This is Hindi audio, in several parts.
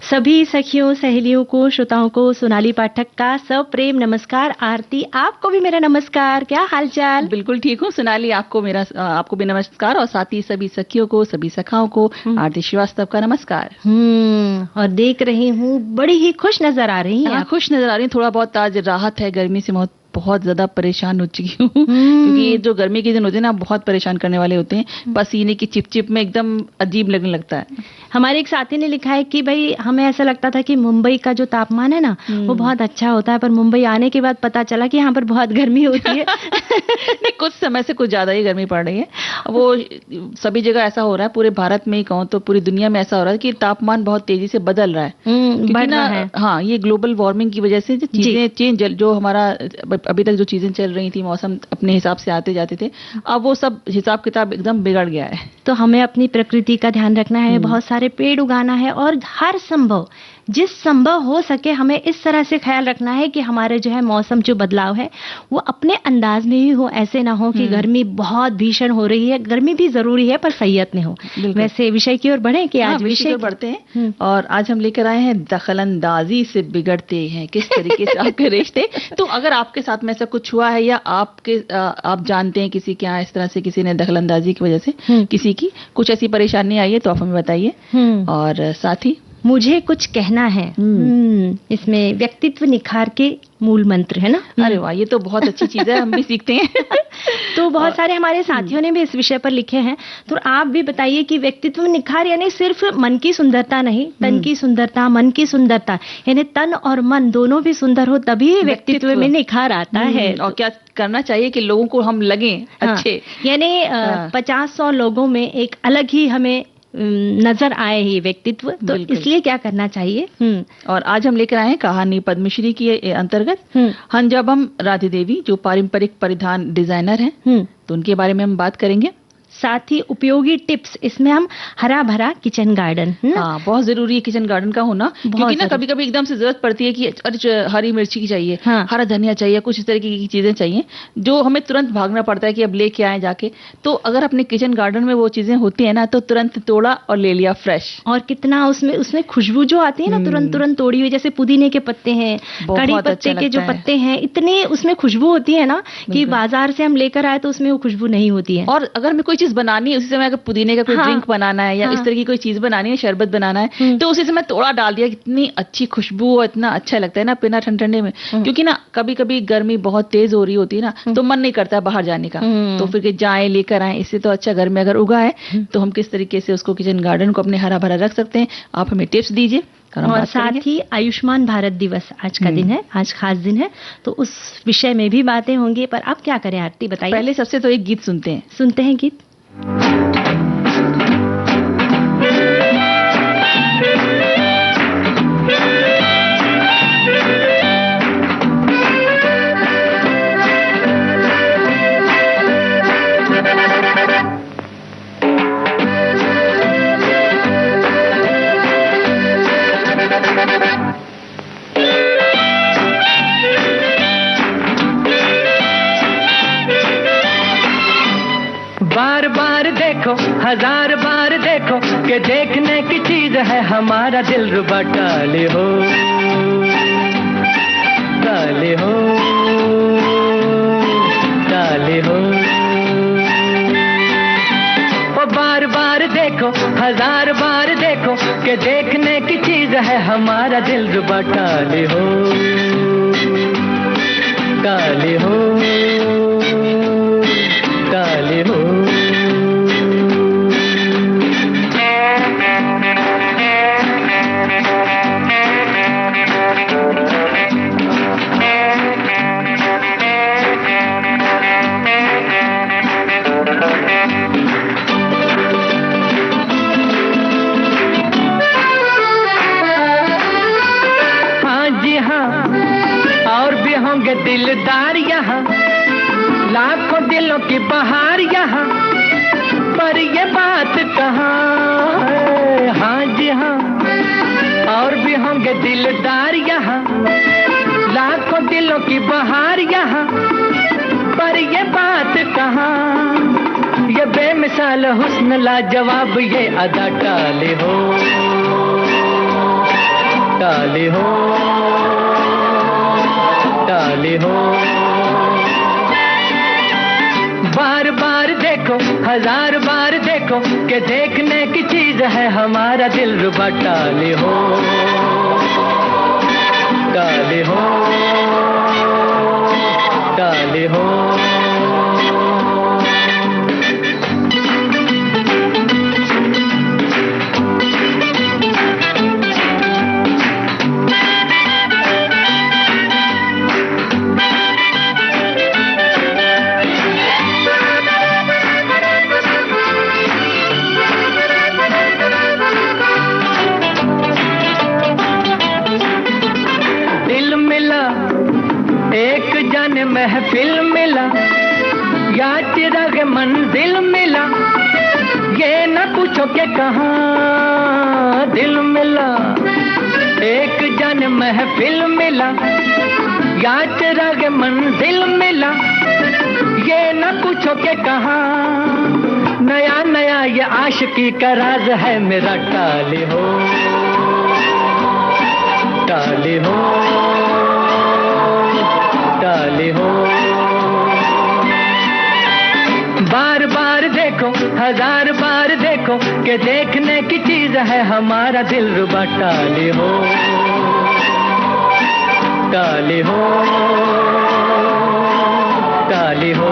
सभी सखियों सहेलियों को श्रोताओं को सोनाली पाठक का सप्रेम नमस्कार। आरती आपको भी मेरा नमस्कार। क्या हालचाल? बिल्कुल ठीक हूँ सोनाली, आपको भी नमस्कार और साथ ही सभी सखियों को, सभी सखाओं को आरती श्रीवास्तव का नमस्कार। और देख रही हूँ बड़ी ही खुश नजर आ रही हैं। खुश नजर आ रही है। थोड़ा बहुत आज राहत है, गर्मी से बहुत ज्यादा परेशान हो चुकी हूँ क्योंकि ये जो गर्मी के दिन होते हैं ना बहुत परेशान करने वाले होते हैं। पसीने की चिपचिप में एकदम अजीब लगने लगता है। हमारे एक साथी ने लिखा है कि भाई हमें ऐसा लगता था कि मुंबई का जो तापमान है ना वो बहुत अच्छा होता है, पर मुंबई आने के बाद पता चला कि यहाँ पर बहुत गर्मी होती है। नहीं, कुछ समय से कुछ ज्यादा ही गर्मी पड़ रही है। वो सभी जगह ऐसा हो रहा है, पूरे भारत में ही कहूँ तो पूरी दुनिया में ऐसा हो रहा है कि तापमान बहुत तेजी से बदल रहा है। बढ़ रहा है। हाँ, ये ग्लोबल वार्मिंग की वजह से चीजें चेंज, जो हमारा अभी तक जो चीजें चल रही थी, मौसम अपने हिसाब से आते जाते थे, अब वो सब हिसाब किताब एकदम बिगड़ गया है। तो हमें अपनी प्रकृति का ध्यान रखना है, बहुत सारे पेड़ उगाना है और हर संभव जिस संभव हो सके हमें इस तरह से ख्याल रखना है कि हमारे जो है मौसम जो बदलाव है वो अपने अंदाज में ही हो। ऐसे ना हो कि गर्मी बहुत भीषण हो रही है। गर्मी भी जरूरी है पर सैयत में हो। वैसे विषय की ओर बढ़े कि आज विषय बढ़ते हैं और आज हम लेकर आए हैं दखलंदाजी से बिगड़ते हैं किस तरीके से आपके रिश्ते। तो अगर आपके साथ में ऐसा कुछ हुआ है या आप जानते हैं किसी के यहाँ इस तरह से किसी ने दखलंदाजी की वजह से किसी की कुछ ऐसी परेशानी आई है तो आप हमें बताइए। और साथ ही मुझे कुछ कहना है, इसमें व्यक्तित्व निखार के मूल मंत्र है ना। अरे वाह, ये तो बहुत अच्छी चीज है, हम भी सीखते हैं। तो बहुत सारे हमारे साथियों ने भी इस विषय पर लिखे हैं, तो आप भी बताइए कि व्यक्तित्व निखार यानी सिर्फ मन की सुंदरता नहीं, तन की सुंदरता, मन की सुंदरता, यानी तन और मन दोनों भी सुंदर हो तभी व्यक्तित्व में निखार आता है। और क्या करना चाहिए कि लोगों को हम लगे अच्छे, यानी 50-100 लोगों में एक अलग ही हमें नजर आए ही व्यक्तित्व, तो इसलिए क्या करना चाहिए। और आज हम लेकर आए हैं कहानी पद्मश्री की अंतर्गत हंजाबम राधे देवी, जो पारंपरिक परिधान डिजाइनर हैं, तो उनके बारे में हम बात करेंगे। साथ ही उपयोगी टिप्स, इसमें हम हरा भरा किचन गार्डन, हाँ बहुत जरूरी है किचन गार्डन का होना, क्योंकि ना कभी कभी एकदम से जरूरत पड़ती है कि हरी मिर्ची की चाहिए, हरा धनिया चाहिए, कुछ इस तरीके की चीजें चाहिए जो हमें तुरंत भागना पड़ता है कि अब लेके आए जाके। तो अगर अपने किचन गार्डन में वो चीजें होती है ना तो तुरंत तोड़ा और ले लिया फ्रेश। और कितना उसमें खुशबू जो आती है ना तुरंत तोड़ी हुई, जैसे पुदीने के पत्ते हैं, कड़ी पत्ते के जो पत्ते हैं, इतनी उसमें खुशबू होती है ना कि बाजार से हम लेकर आए तो उसमें वो खुशबू नहीं होती है। और अगर मैं कोई चीज बनानी है उसी समय, अगर पुदीने का कोई ड्रिंक बनाना है या इस तरह की कोई चीज बनानी है, शरबत बनाना है, तो उसी समय तोड़ा डाल दिया, कितनी अच्छी खुशबू और इतना अच्छा लगता है ना पीना ठंडे में। क्योंकि ना कभी कभी गर्मी बहुत तेज हो रही होती है ना, तो मन नहीं करता बाहर जाने का, तो फिर जाए लेकर आए। इससे तो अच्छा घर में अगर उगा है तो हम किस तरीके से उसको किचन गार्डन को अपने हरा भरा रख सकते हैं, आप हमें टिप्स दीजिए। और साथ ही आयुष्मान भारत दिवस आज का दिन है, आज खास दिन है, तो उस विषय में भी बातें होंगी। पर अब क्या करें आरती, बताइए। पहले सबसे तो एक गीत सुनते हैं गीत। बार बार देखो, हजार बार देखो कि देखने की चीज है हमारा दिल रुबा। डाले हो डाले हो डाले हो, ओ बार बार देखो, हजार बार देखो कि देखने की चीज है हमारा दिल रुबा। डाले हो डाले हो डाले हो। हाँ जी हाँ, और भी होंगे दिलदार यहाँ, लाखों दिलों की बहार यहाँ, पर ये बात कहाँ है। हाँ जी हाँ, और भी होंगे दिलदार यहाँ, लाखों दिलों की बहार यहाँ, पर ये बात कहाँ। ये बेमिसाल हुस्न लाजवाब, ये अदा टाले हो टाली हो, टाली हो। बार बार देखो, हजार बार देखो कि देखने की चीज है हमारा दिलरुबा। टाली हो, टाली हो, टाली हो। महफिल मिला या चिराग मंजिल मिला, ये न पूछो कि कहाँ दिल मिला। एक जन महफिल मिला या चिराग मंजिल मिला, ये न पूछो कि कहाँ। नया नया ये आशिकी का राज है मेरा। टाली हो, टाली हो, टाली हो। बार बार देखो, हजार बार देखो कि देखने की चीज है हमारा दिलरुबा। टाली हो, टाली हो, टाली हो।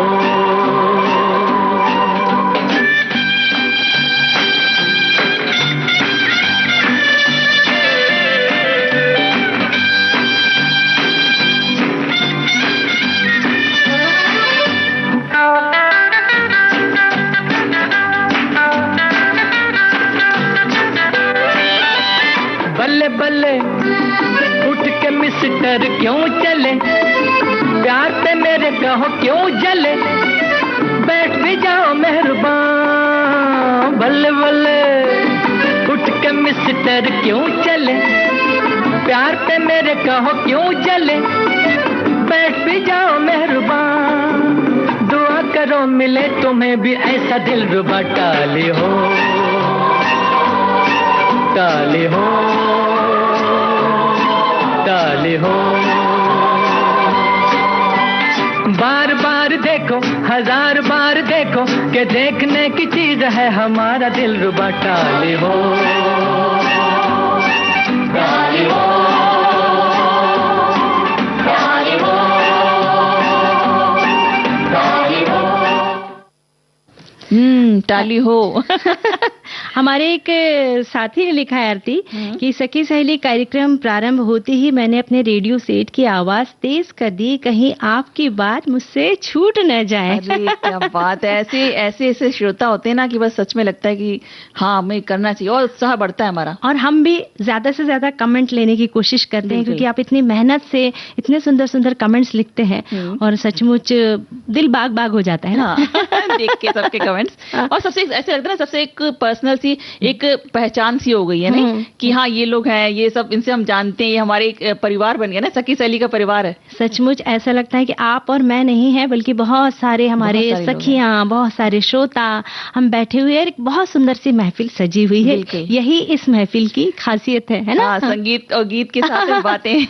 बल्ले बल्ले उठ के मिस्टर क्यों चले, प्यार पे मेरे कहो क्यों जले, बैठ भी जाओ मेहरबान। बल्ले बल्ले उठ के मिस्टर क्यों चले, प्यार पे मेरे कहो क्यों जले, बैठ भी जाओ मेहरबान। दुआ करो मिले तुम्हें भी ऐसा दिलरुबा। टाली हो, टाली हो, टाली हो। बार बार देखो, हजार बार देखो कि देखने की चीज है हमारा दिलरुबा। टाली हो, टाली हो, टाली हो, टाली हो। टाली हो। हमारे एक साथी ने लिखा है आरती कि सखी सहेली कार्यक्रम प्रारंभ होते ही मैंने अपने रेडियो सेट की आवाज तेज कर दी, कहीं आपकी बात मुझसे छूट न जाए। अरे क्या बात है। ऐसे श्रोता होते हैं ना कि बस सच में लगता है कि हाँ हमें करना चाहिए और उत्साह बढ़ता है हमारा। और हम भी ज्यादा से ज्यादा कमेंट लेने की कोशिश करते हैं क्योंकि आप इतनी मेहनत से इतने सुंदर सुंदर कमेंट्स लिखते हैं और सचमुच दिल बाग बाग हो जाता है ना। देख के सबके कमेंट्स। और सबसे ऐसे लगता है ना, सबसे एक पर्सनल सी एक पहचान सी हो गई है नहीं कि हाँ ये लोग हैं, ये सब इनसे हम जानते हैं, ये हमारे एक परिवार बन गया ना, सखी सहेली का परिवार है। सचमुच ऐसा लगता है कि आप और मैं नहीं है बल्कि बहुत सारे हमारे सखियां, बहुत सारे श्रोता हम बैठे हुए हैं। बहुत सुंदर सी महफिल सजी हुई है। यही इस महफिल की खासियत है ना। हाँ, संगीत और गीत के साथ बातें।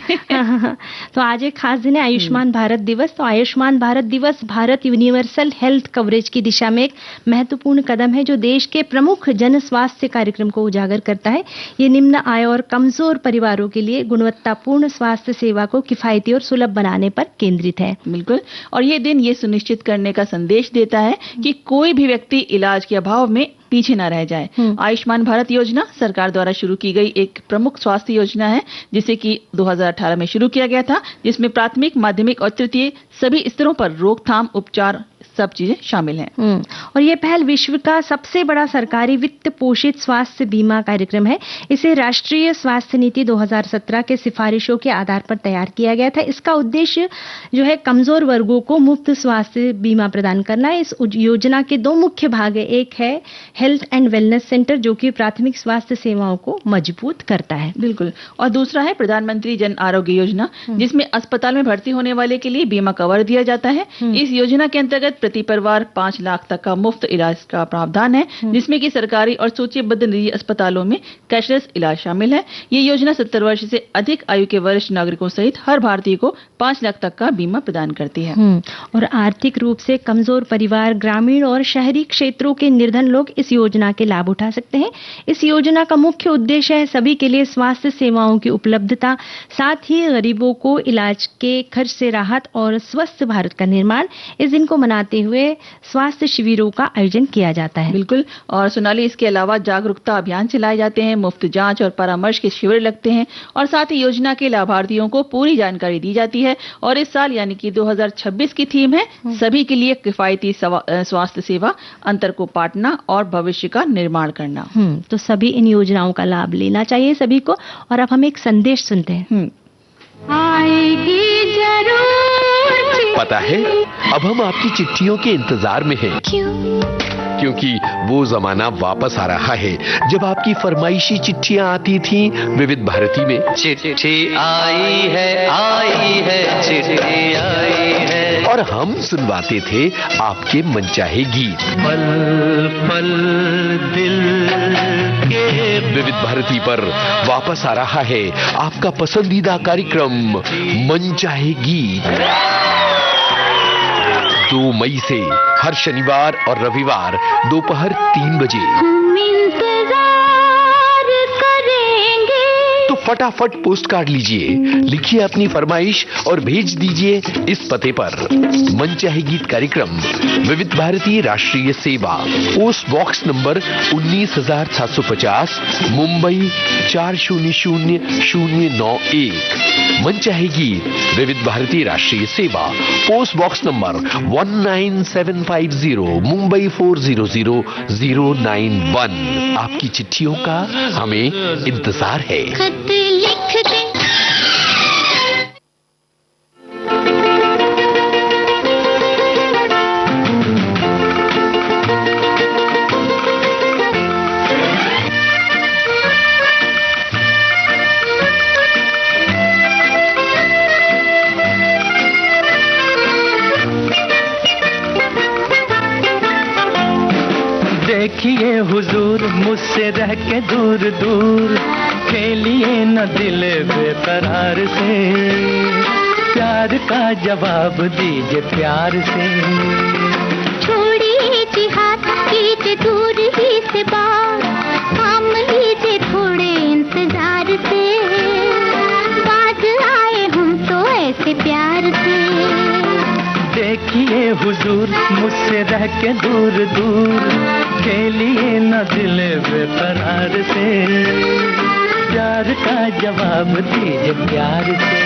तो आज एक खास दिन है आयुष्मान भारत दिवस। तो आयुष्मान भारत दिवस भारत यूनिवर्सल हेल्थ कवरेज की दिशा में एक महत्वपूर्ण कदम है जो देश के प्रमुख जन स्वास्थ्य कार्यक्रम को उजागर करता है। ये निम्न आय और कमजोर परिवारों के लिए गुणवत्तापूर्ण स्वास्थ्य सेवा को किफायती और सुलभ बनाने पर केंद्रित है। बिल्कुल। और ये दिन ये सुनिश्चित करने का संदेश देता है कि कोई भी व्यक्ति इलाज के अभाव में पीछे न रह जाए। आयुष्मान भारत योजना सरकार द्वारा शुरू की गई एक प्रमुख स्वास्थ्य योजना है जिसे कि 2018 में शुरू किया गया था, जिसमें प्राथमिक, माध्यमिक और तृतीय सभी स्तरों पर रोकथाम, उपचार सब चीजें शामिल हैं। और ये पहल विश्व का सबसे बड़ा सरकारी वित्त पोषित स्वास्थ्य बीमा कार्यक्रम है। इसे राष्ट्रीय स्वास्थ्य नीति 2017 के सिफारिशों के आधार पर तैयार किया गया था। इसका उद्देश्य जो है कमजोर वर्गों को मुफ्त स्वास्थ्य बीमा प्रदान करना है। इस योजना के दो मुख्य भाग है, एक है हेल्थ एंड वेलनेस सेंटर, जो कि प्राथमिक स्वास्थ्य सेवाओं को मजबूत करता है। बिल्कुल। और दूसरा है प्रधानमंत्री जन आरोग्य योजना, जिसमें अस्पताल में भर्ती होने वाले के लिए बीमा कवर दिया जाता है। इस योजना के अंतर्गत प्रति परिवार 5 लाख तक का मुफ्त इलाज का प्रावधान है, जिसमें कि सरकारी और सूचीबद्ध निजी अस्पतालों में कैशलेस इलाज शामिल है। ये योजना 70 वर्ष से अधिक आयु के वरिष्ठ नागरिकों सहित हर भारतीय को 5 लाख तक का बीमा प्रदान करती है। और आर्थिक रूप से कमजोर परिवार, ग्रामीण और शहरी क्षेत्रों के निर्धन लोग इस योजना के लाभ उठा सकते हैं। इस योजना का मुख्य उद्देश्य है सभी के लिए स्वास्थ्य सेवाओं की उपलब्धता, साथ ही गरीबों को इलाज के खर्च से राहत और स्वस्थ भारत का निर्माण। इस दिन को मनाते हुए स्वास्थ्य शिविरों का आयोजन किया जाता है। बिल्कुल। और सोनाली, इसके अलावा जागरूकता अभियान चलाए जाते हैं, मुफ्त जांच और परामर्श के शिविर लगते हैं और साथ ही योजना के लाभार्थियों को पूरी जानकारी दी जाती है। और इस साल यानी कि 2026 की थीम है सभी के लिए किफायती स्वास्थ्य सेवा, अंतर को पाटना और भविष्य का निर्माण करना। तो सभी इन योजनाओं का लाभ लेना चाहिए सभी को। और अब हम एक संदेश सुनते हैं। आएगी जरूर। पता है, अब हम आपकी चिट्ठियों के इंतजार में हैं। क्योंकि वो जमाना वापस आ रहा है जब आपकी फरमाइशी चिट्ठियां आती थीं विविध भारती में। चिट्ठी आई है, चिट्ठी आई है। और हम सुनवाते थे आपके मनचाहे गीत। पल पल दिल के। विविध भारती पर वापस आ रहा है आपका पसंदीदा कार्यक्रम मनचाहे गीत। 2 मई से हर शनिवार और रविवार दोपहर 3 बजे। हम इंतजार करेंगे। तो फटाफट पोस्ट कार्ड लीजिए, लिखिए अपनी फरमाइश और भेज दीजिए इस पते पर। मनचाहे गीत कार्यक्रम, विविध भारती राष्ट्रीय सेवा, पोस्ट बॉक्स नंबर 19,750, मुंबई 400091। मनचाहे गीत, विविध भारती राष्ट्रीय सेवा, पोस्ट बॉक्स नंबर 19750, मुंबई 400091। आपकी चिट्ठियों का हमें इंतजार है। खत लिख दे। देखिए हुजूर, मुझसे रह के दूर दूर, खेलिए न दिल बेकरार से। प्यार का जवाब दीजिए प्यार से। छोड़िए जिहाद, कीजिए दूर ही से बात, थाम लीजिए थोड़े इंतजार से। बाज आए हम तो ऐसे प्यार से। देखिए हुजूर, मुझसे रह के दूर दूर, खेलिए न दिल बेकरार से। प्यार का जवाब दीजिए प्यार से।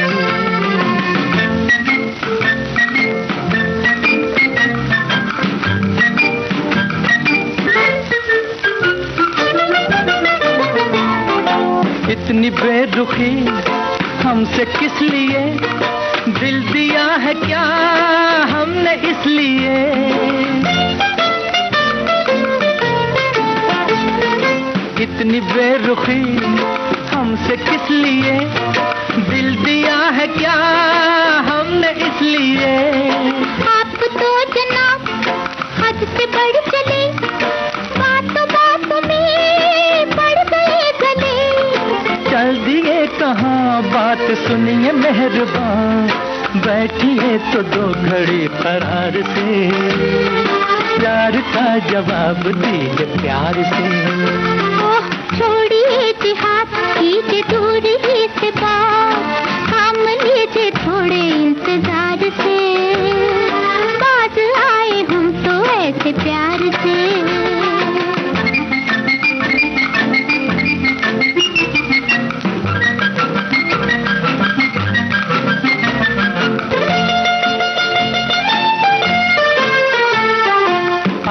इतनी बेरुखी हमसे किस लिए, दिल दिया है क्या हमने इसलिए। इतनी बेरुखी हमसे किस लिए, दिल दिया है क्या हमने इसलिए। आप तो जनाब हद से बढ़ चले, बातों बातों में बढ़ गए गले। चल दिए कहाँ बात सुनिए मेहरबान, बैठिए तो 2 घड़ी करार से। प्यार का जवाब दीजिए प्यार से। ओह छोड़िए जिहाद, कीजिए दूर ही से बात, थाम लीजिए थोड़े इंतजार से। बाज आए हम तो ऐसे प्यार से।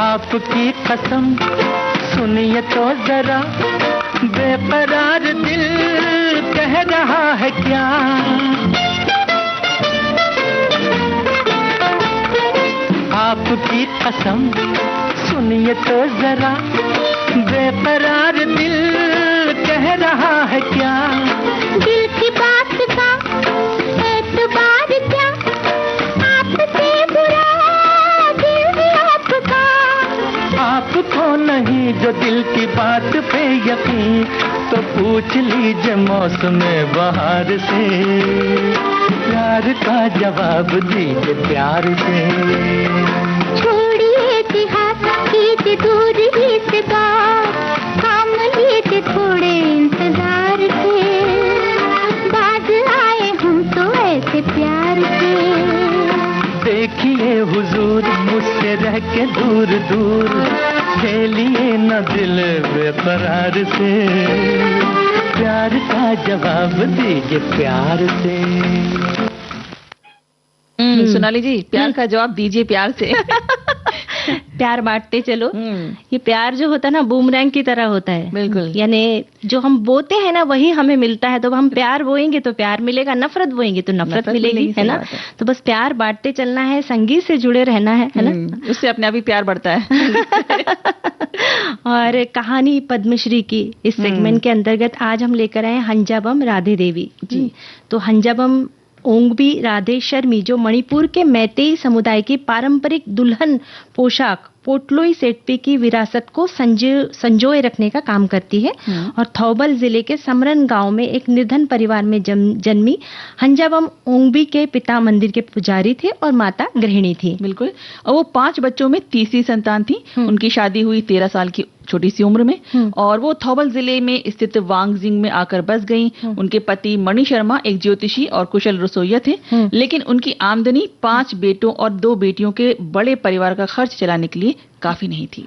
आपकी कसम सुनिए तो जरा, बेकरार दिल कह रहा है क्या। आपकी कसम सुनिए तो जरा, बेकरार दिल कह रहा है क्या, दिल की बात का एतबार क्या, आपसे बुरा दिल है आपका। आपको नहीं जो दिल की बात पे यकीन, तो पूछ लीजिए मौसम बहार से, प्यार का जवाब दीजिए प्यार से। छोड़िए इतिहास कीजिए दूर ही से बात, थाम लीजिए थोड़े इंतजार से, बाज आए हम तो ऐसे प्यार से। देखिए हुजूर मुझसे रह के दूर दूर, खेलिए न दिल बेकरार से, प्यार का जवाब दीजिए प्यार से। सोनाली जी, प्यार का जवाब दीजिए प्यार से। प्यार बांटते चलो। ये प्यार जो होता है ना बूमरैंग की तरह होता है। बिल्कुल। यानी जो हम बोते हैं ना वही हमें मिलता है। तो हम प्यार बोएंगे तो प्यार मिलेगा, नफरत बोएंगे तो नफरत मिलेगी, है ना। तो बस प्यार बांटते चलना है, संगीत से जुड़े रहना है ना। उससे अपने आप ही प्यार बढ़ता है। और कहानी पद्मश्री की इस सेगमेंट के अंतर्गत आज हम लेकर आए हंजाबम राधे देवी जी। तो हंजाबम ओंगबी राधे शर्मी जो मणिपुर के मैतेई समुदाय की पारंपरिक दुल्हन पोशाक पोटलोई सेटपी की विरासत को संजोए रखने का काम करती है। और थौबल जिले के समरन गांव में एक निर्धन परिवार में जन्मी हंजाबम ओंगबी के पिता मंदिर के पुजारी थे और माता गृहिणी थी। बिल्कुल। और वो 5 बच्चों में तीसरी संतान थी। उनकी शादी हुई 13 साल की छोटी सी उम्र में और वो थौबल जिले में स्थित वांगजिंग में आकर बस गई। उनके पति मणि शर्मा एक ज्योतिषी और कुशल रसोइया थे, लेकिन उनकी आमदनी 5 बेटों और 2 बेटियों के बड़े परिवार का खर्च चलाने के लिए काफी नहीं थी।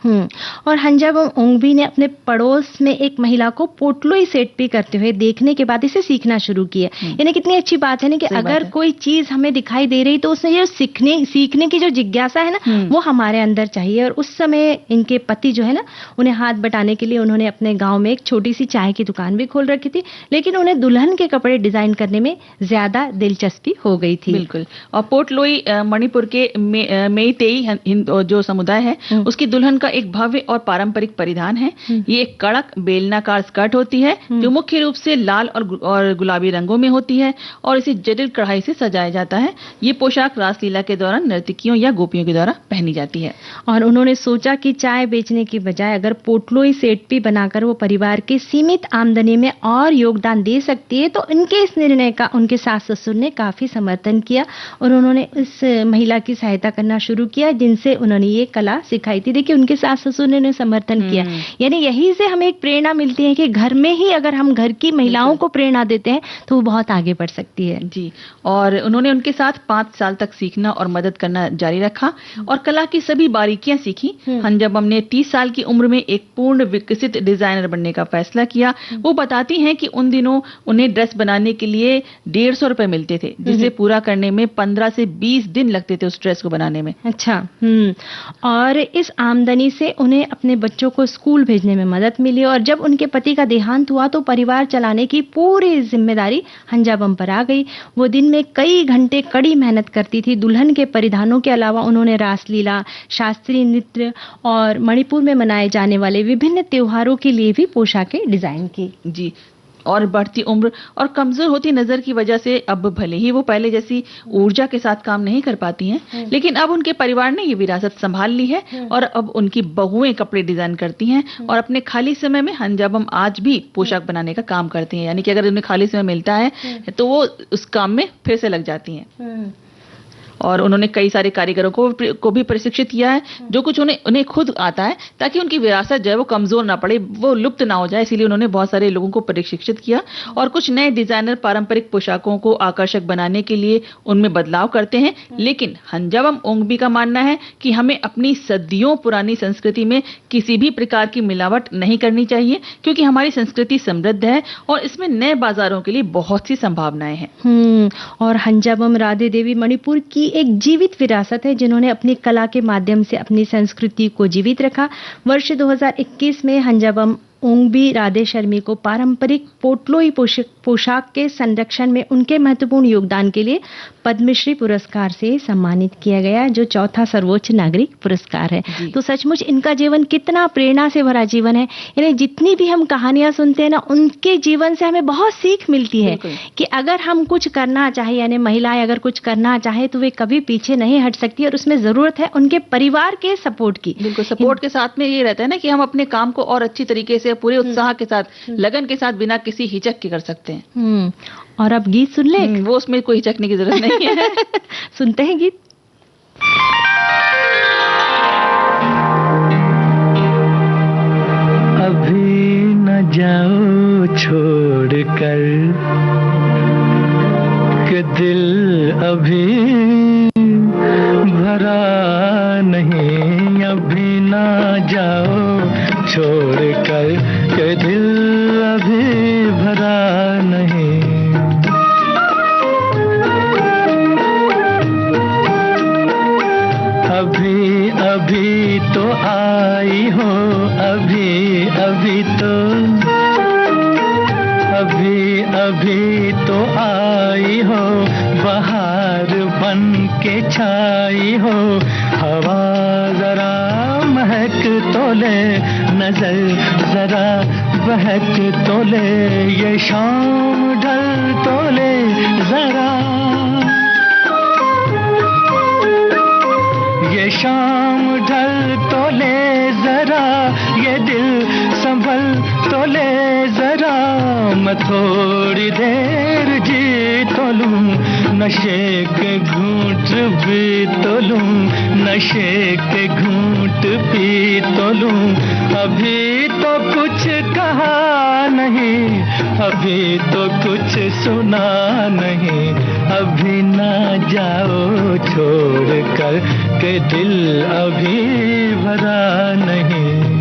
और हंजाबम ओंगबी ने अपने पड़ोस में एक महिला को पोटलोई सेटपी करते हुए देखने के बाद इसे सीखना शुरू किया। यानी कितनी अच्छी बात है ना कि अगर कोई चीज हमें दिखाई दे रही तो उसमें जो सीखने की जो जिज्ञासा है ना वो हमारे अंदर चाहिए। और उस समय इनके पति जो है ना उन्हें हाथ बटाने के लिए उन्होंने अपने गांव में एक छोटी सी चाय की दुकान भी खोल रखी थी, लेकिन उन्हें दुल्हन के कपड़े डिजाइन करने में ज्यादा दिलचस्पी हो गई थी। बिल्कुल। और पोटलोई मणिपुर के मेइतेई जो समुदाय है उसकी दुल्हन का एक भव्य और पारंपरिक परिधान है। ये एक कड़क बेलनाकार स्कर्ट होती है जो मुख्य रूप से लाल और गुलाबी रंगों में होती है और इसे जटिल कढ़ाई से सजाया जाता है। ये पोशाक रासलीला के दौरान नर्तकियों या गोपियों के द्वारा पहनी जाती है। और उन्होंने सोचा कि चाय बेचने की बजाय अगर पोटलोई सेटपी बनाकर वो परिवार के सीमित आमदनी में और योगदान दे सकती है तो इनके इस निर्णय का उनके सास ससुर ने काफी समर्थन किया और उन्होंने इस महिला की सहायता करना शुरू किया जिनसे उन्होंने ये कला सिखाई थी। देखिए उनके सास ससुर ने समर्थन किया। यानी यही से हमें एक प्रेरणा मिलती है कि घर में ही अगर हम घर की महिलाओं को प्रेरणा देते हैं तो वो बहुत आगे बढ़ सकती है। जी। और उन्होंने उनके साथ 5 साल तक सीखना और मदद करना जारी रखा और कला की सभी बारीकियां सीखी। हंजाबम ने 30 साल की उम्र में एक पूर्ण विकसित डिजाइनर बनने का फैसला किया। वो बताती हैं कि उन दिनों उन्हें ड्रेस बनाने के लिए 150 रुपए मिलते थे, जिसे पूरा करने में 15 से 20 दिन लगते थे उस ड्रेस को बनाने में। अच्छा। और इस आमदनी से उन्हें अपने बच्चों को स्कूल भेजने में मदद मिली और जब उनके पति का देहांत हुआ तो परिवार चलाने की पूरी जिम्मेदारी हंजाबम पर आ गई। वो दिन में कई घंटे कड़ी मेहनत करती थी। दुल्हन के परिधानों के अलावा उन्होंने रासलीला, शास्त्रीय नृत्य और मणिपुर में मनाए जाने वाले विभिन्न त्योहारों के लिए भी पोशाकें डिजाइन की। जी। और बढ़ती उम्र और कमजोर होती नजर की वजह से अब भले ही वो पहले जैसी ऊर्जा के साथ काम नहीं कर पाती हैं, लेकिन अब उनके परिवार ने ये विरासत संभाल ली है और अब उनकी बहुएं कपड़े डिजाइन करती हैं और अपने खाली समय में हंजाबम आज भी पोशाक बनाने का काम करती हैं। यानी कि अगर उन्हें खाली समय मिलता है तो वो उस काम में फिर से लग जाती हैं। और उन्होंने कई सारे कारीगरों को भी प्रशिक्षित किया है जो कुछ उन्हें खुद आता है ताकि उनकी विरासत जो है वो कमजोर ना पड़े, वो लुप्त ना हो जाए। इसीलिए उन्होंने बहुत सारे लोगों को प्रशिक्षित किया और कुछ नए डिजाइनर पारंपरिक पोशाकों को आकर्षक बनाने के लिए उनमें बदलाव करते हैं। लेकिन हंजाबम ओंगबी का मानना है कि हमें अपनी सदियों पुरानी संस्कृति में किसी भी प्रकार की मिलावट नहीं करनी चाहिए क्योंकि हमारी संस्कृति समृद्ध है और इसमें नए बाजारों के लिए बहुत सी संभावनाएं हैं। और हंजाबम राधे देवी मणिपुर की एक जीवित विरासत है जिन्होंने अपनी कला के माध्यम से अपनी संस्कृति को जीवित रखा। वर्ष 2021 में हंजाबम ओंगबी राधे शर्मी को पारंपरिक पोटलोई पोशाक के संरक्षण में उनके महत्वपूर्ण योगदान के लिए पद्मश्री पुरस्कार से सम्मानित किया गया, जो चौथा सर्वोच्च नागरिक पुरस्कार है। तो सचमुच इनका जीवन कितना प्रेरणा से भरा जीवन है। यानी जितनी भी हम कहानियां सुनते हैं ना, उनके जीवन से हमें बहुत सीख मिलती है कि अगर हम कुछ करना चाहे, यानी महिलाएं अगर कुछ करना चाहे तो वे कभी पीछे नहीं हट सकती, और उसमें जरूरत है उनके परिवार के सपोर्ट की। बिल्कुल, सपोर्ट के साथ में ये रहता है ना कि हम अपने काम को और अच्छी तरीके से, पूरे उत्साह के साथ, लगन के साथ, बिना किसी हिचक के कर सकते हैं। और अब गीत सुन ले, वो उसमें कोई हिचकने की जरूरत नहीं है। सुनते हैं गीत। अभी न जाओ छोड़ कर कि दिल अभी भरा नहीं, अभी न जाओ छोड़ कर कि दिल अभी भरा नहीं। अभी अभी तो आई हो, अभी अभी तो, अभी अभी तो आई हो, बहार बन के छाई हो। हवा जरा महक तो ले, नजर जरा बहक तो ले, ये शाम ढल तो ले जरा, ये शाम ढल तो ले जरा, ये दिल संभल तो ले जरा। मैं थोड़ी देर जी तो लूं, नशे के घूंट भी तो लूं, नशे के घूंट पी तो लूं। अभी तो कुछ कहा नहीं, अभी तो कुछ सुना नहीं, अभी ना जाओ छोड़ कर के दिल अभी भरा नहीं।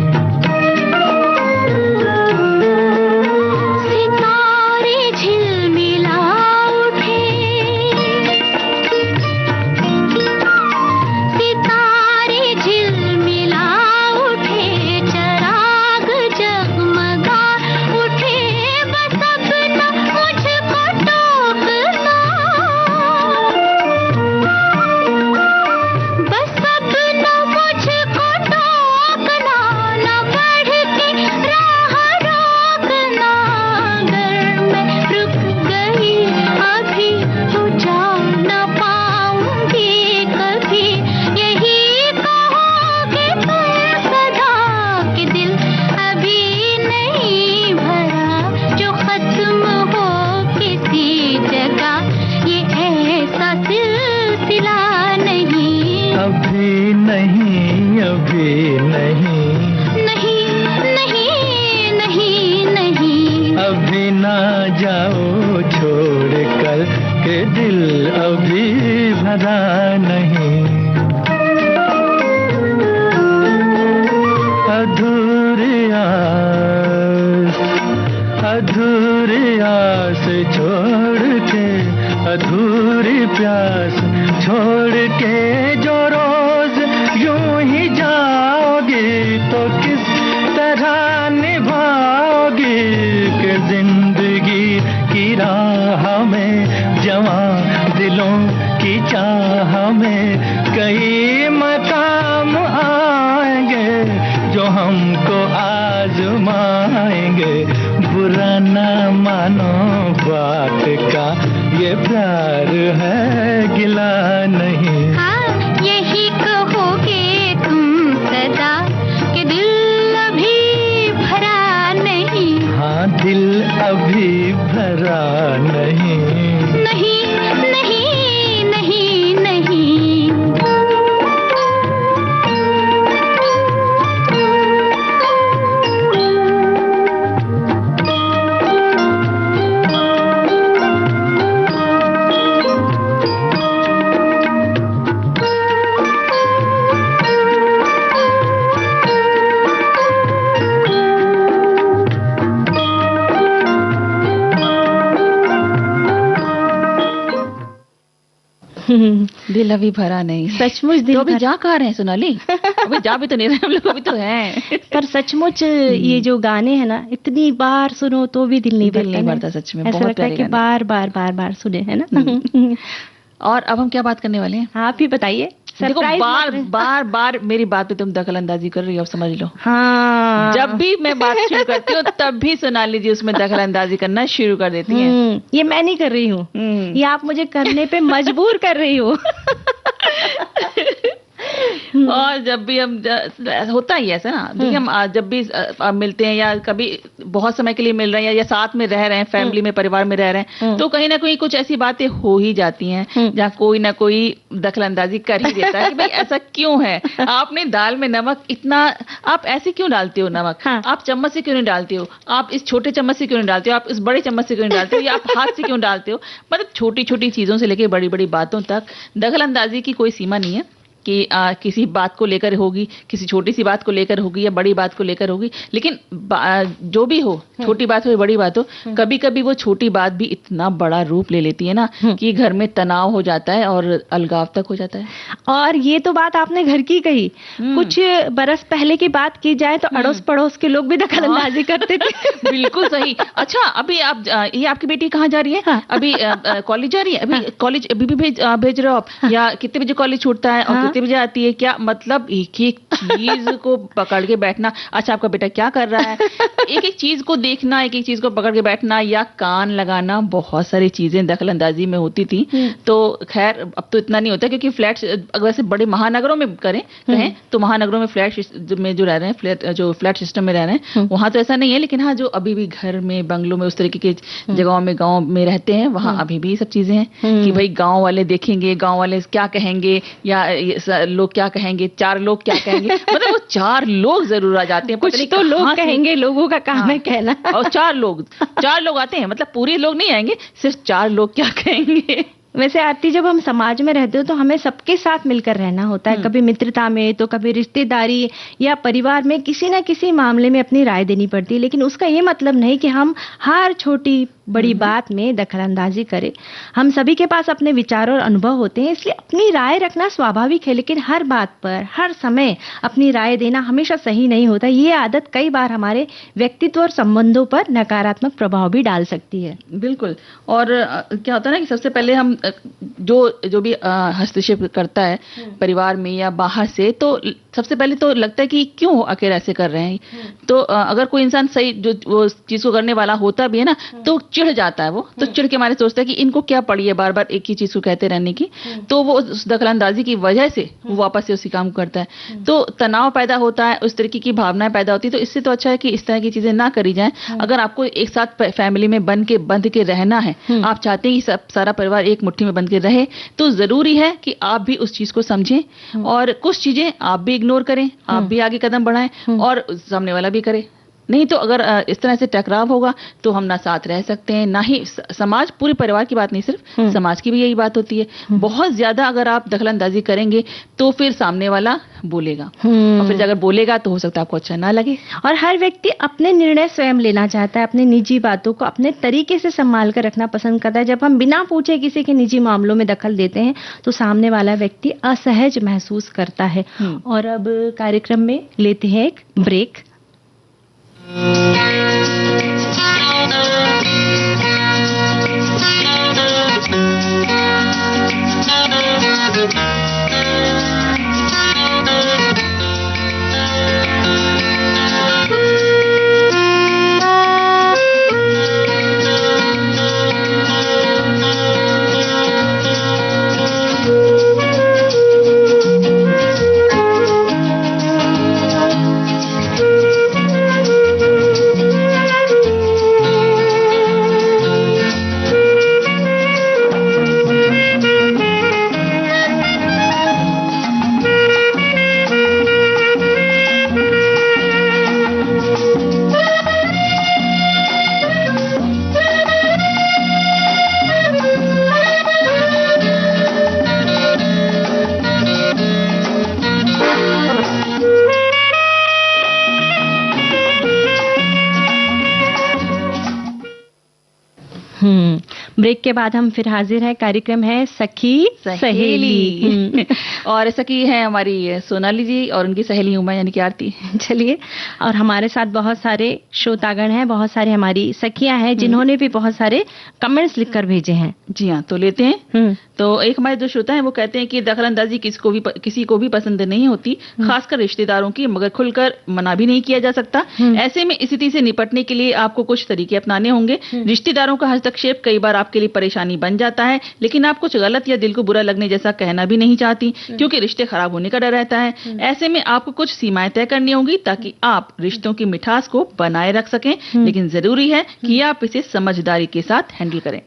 दिल अभी भरा नहीं। सचमुच दिल तो अभी भरा। जा कहाँ रहे हैं सोनाली? अभी जा भी तो नहीं रहे हम लोग, अभी तो हैं। पर सचमुच ये जो गाने हैं ना, इतनी बार सुनो तो भी दिल नहीं दिल भरता नहीं ना। भरता, सच में ऐसा बहुत लगता है प्यारे कि गाने। बार बार बार बार सुने, है ना। और अब हम क्या बात करने वाले हैं? आप ही बताइए। देखो, सरप्राइज बार मत रहे। बार बार मेरी बात पे तुम दखल अंदाजी कर रही हो, अब समझ लो। हाँ, जब भी मैं बात शुरू करती हूँ तब भी सोनाली जी उसमें दखल अंदाजी करना शुरू कर देती हैं। ये मैं नहीं कर रही हूँ, ये आप मुझे करने पे मजबूर कर रही हो। और जब भी हम होता ही ऐसा ना, देखिए हम जब भी मिलते हैं या कभी बहुत समय के लिए मिल रहे हैं या साथ में रह रहे हैं, फैमिली में, परिवार में रह रहे हैं, तो कहीं ना कहीं कुछ ऐसी बातें हो ही जाती हैं जहाँ कोई ना कोई दखलंदाजी कर ही देता है कि भाई ऐसा क्यों है, आपने दाल में नमक इतना, आप ऐसे क्यों डालते हो नमक, आप चम्मच से क्यों नहीं डालते हो, आप इस छोटे चम्मच से क्यों नहीं डालते हो, आप इस बड़े चम्मच से क्यों नहीं डालते हो, या आप हाथ से क्यों डालते हो। मतलब छोटी छोटी चीजों से लेकर बड़ी बड़ी बातों तक दखलंदाजी की कोई सीमा नहीं है कि किसी बात को लेकर होगी, किसी छोटी सी बात को लेकर होगी या बड़ी बात को लेकर होगी, लेकिन जो भी हो, छोटी बात हो या बड़ी बात हो, कभी कभी वो छोटी बात भी इतना बड़ा रूप ले लेती है ना कि घर में तनाव हो जाता है और अलगाव तक हो जाता है। और ये तो बात आपने घर की कही, कुछ बरस पहले की बात की जाए तो अड़ोस पड़ोस के लोग भी दखलंदाजी करते थे। बिल्कुल सही। अच्छा, अभी आप ये आपकी बेटी कहाँ जा रही है? अभी कॉलेज जा रही है? अभी कॉलेज अभी भी भेज रहे हो आप? या कितने बजे कॉलेज छूटता है और कितने बजे आती है? क्या मतलब एक एक चीज को पकड़ के बैठना। अच्छा, आपका बेटा क्या कर रहा है, एक एक चीज को देखना, एक एक चीज को पकड़ के बैठना या कान लगाना, बहुत सारी चीजें दखलंदाजी में होती थी। तो खैर अब तो इतना नहीं होता क्योंकि फ्लैट अगर वैसे बड़े महानगरों में कहें तो महानगरों में फ्लैट में जो रह रहे हैं, जो फ्लैट सिस्टम में रह रहे हैं, वहां तो ऐसा नहीं है। लेकिन हाँ, जो अभी भी घर में, बंगलों में, उस तरीके की जगहों में, गाँव में रहते हैं, वहां अभी भी सब चीजें हैं कि भाई गाँव वाले देखेंगे, गाँव वाले क्या कहेंगे या लोग क्या कहेंगे, चार लोग क्या कहेंगे। मतलब वो चार लोग जरूर आ जाते हैं, कुछ तो लोग कहेंगे, लोगों का काम है कहना। और चार लोग आते हैं, मतलब पूरे लोग नहीं आएंगे, सिर्फ चार लोग क्या कहेंगे। वैसे आरती, जब हम समाज में रहते हो तो हमें सबके साथ मिलकर रहना होता है, कभी मित्रता में तो कभी रिश्तेदारी या परिवार में किसी ना किसी मामले में अपनी राय देनी पड़ती है। लेकिन उसका ये मतलब नहीं कि हम हर छोटी बड़ी बात में दखलंदाजी करें। हम सभी के पास अपने विचार और अनुभव होते हैं, इसलिए अपनी राय रखना स्वाभाविक है, लेकिन हर बात पर हर समय अपनी राय देना हमेशा सही नहीं होता। ये आदत कई बार हमारे व्यक्तित्व और संबंधों पर नकारात्मक प्रभाव भी डाल सकती है। बिल्कुल। और क्या होता है ना कि सबसे पहले हम जो भी हस्तक्षेप करता है परिवार में या बाहर से, तो सबसे पहले तो लगता है कि क्यों आखिर ऐसे कर रहे हैं। तो अगर कोई इंसान सही जो वो चीज को करने वाला होता भी है ना, तो चिढ़ जाता है वो, तो चिढ़ के मारे सोचता है कि इनको क्या पड़ी है बार बार एक ही चीज को कहते रहने की। तो वो उस दखलंदाजी की वजह से वो वापस से उसी काम को करता है, तो तनाव पैदा होता है, उस तरीके की भावनाएं पैदा होती है। तो इससे तो अच्छा है कि इस तरह की चीजें ना करी जाए। अगर आपको एक साथ फैमिली में बंध के रहना है, आप चाहते हैं कि सारा परिवार एक मुट्ठी में बंध के रहे, तो जरूरी है कि आप भी उस चीज को समझें और कुछ चीजें आप भी इग्नोर करें, आप भी आगे कदम बढ़ाएं और सामने वाला भी करे। नहीं तो अगर इस तरह से टकराव होगा तो हम ना साथ रह सकते हैं, ना ही समाज, पूरे परिवार की बात नहीं, सिर्फ समाज की भी यही बात होती है। बहुत ज्यादा अगर आप दखलंदाजी करेंगे तो फिर सामने वाला बोलेगा, और फिर अगर बोलेगा तो हो सकता है आपको अच्छा ना लगे। और हर व्यक्ति अपने निर्णय स्वयं लेना चाहता है, अपने निजी बातों को अपने तरीके से संभाल कर रखना पसंद करता है। जब हम बिना पूछे किसी के निजी मामलों में दखल देते हैं तो सामने वाला व्यक्ति असहज महसूस करता है। और अब कार्यक्रम में लेते हैं एक ब्रेक। ब्रेक के बाद हम फिर हाजिर हैं। कार्यक्रम है सखी सहेली और सखी है हमारी सोनाली जी और उनकी सहेली उमा यानी कि आरती। चलिए, और हमारे साथ बहुत सारे श्रोतागण हैं, बहुत सारे हमारी सखियां हैं जिन्होंने भी बहुत सारे कमेंट्स लिखकर भेजे हैं। जी हाँ, तो लेते हैं। तो एक हमारे जो श्रोता हैं वो कहते हैं कि दखलंदाजी किसी को भी पसंद नहीं होती, खासकर रिश्तेदारों की, मगर खुलकर मना भी नहीं किया जा सकता। ऐसे में स्थिति से निपटने के लिए आपको कुछ तरीके अपनाने होंगे। रिश्तेदारों का हस्तक्षेप कई बार आपके लिए परेशानी बन जाता है, लेकिन आप कुछ गलत या दिल को बुरा लगने जैसा कहना भी नहीं चाहती, क्योंकि रिश्ते खराब होने का डर रहता है। ऐसे में आपको कुछ सीमाएं तय करनी होंगी ताकि आप रिश्तों की मिठास को बनाए रख सकें, लेकिन जरूरी है कि आप इसे समझदारी के साथ हैंडल करें।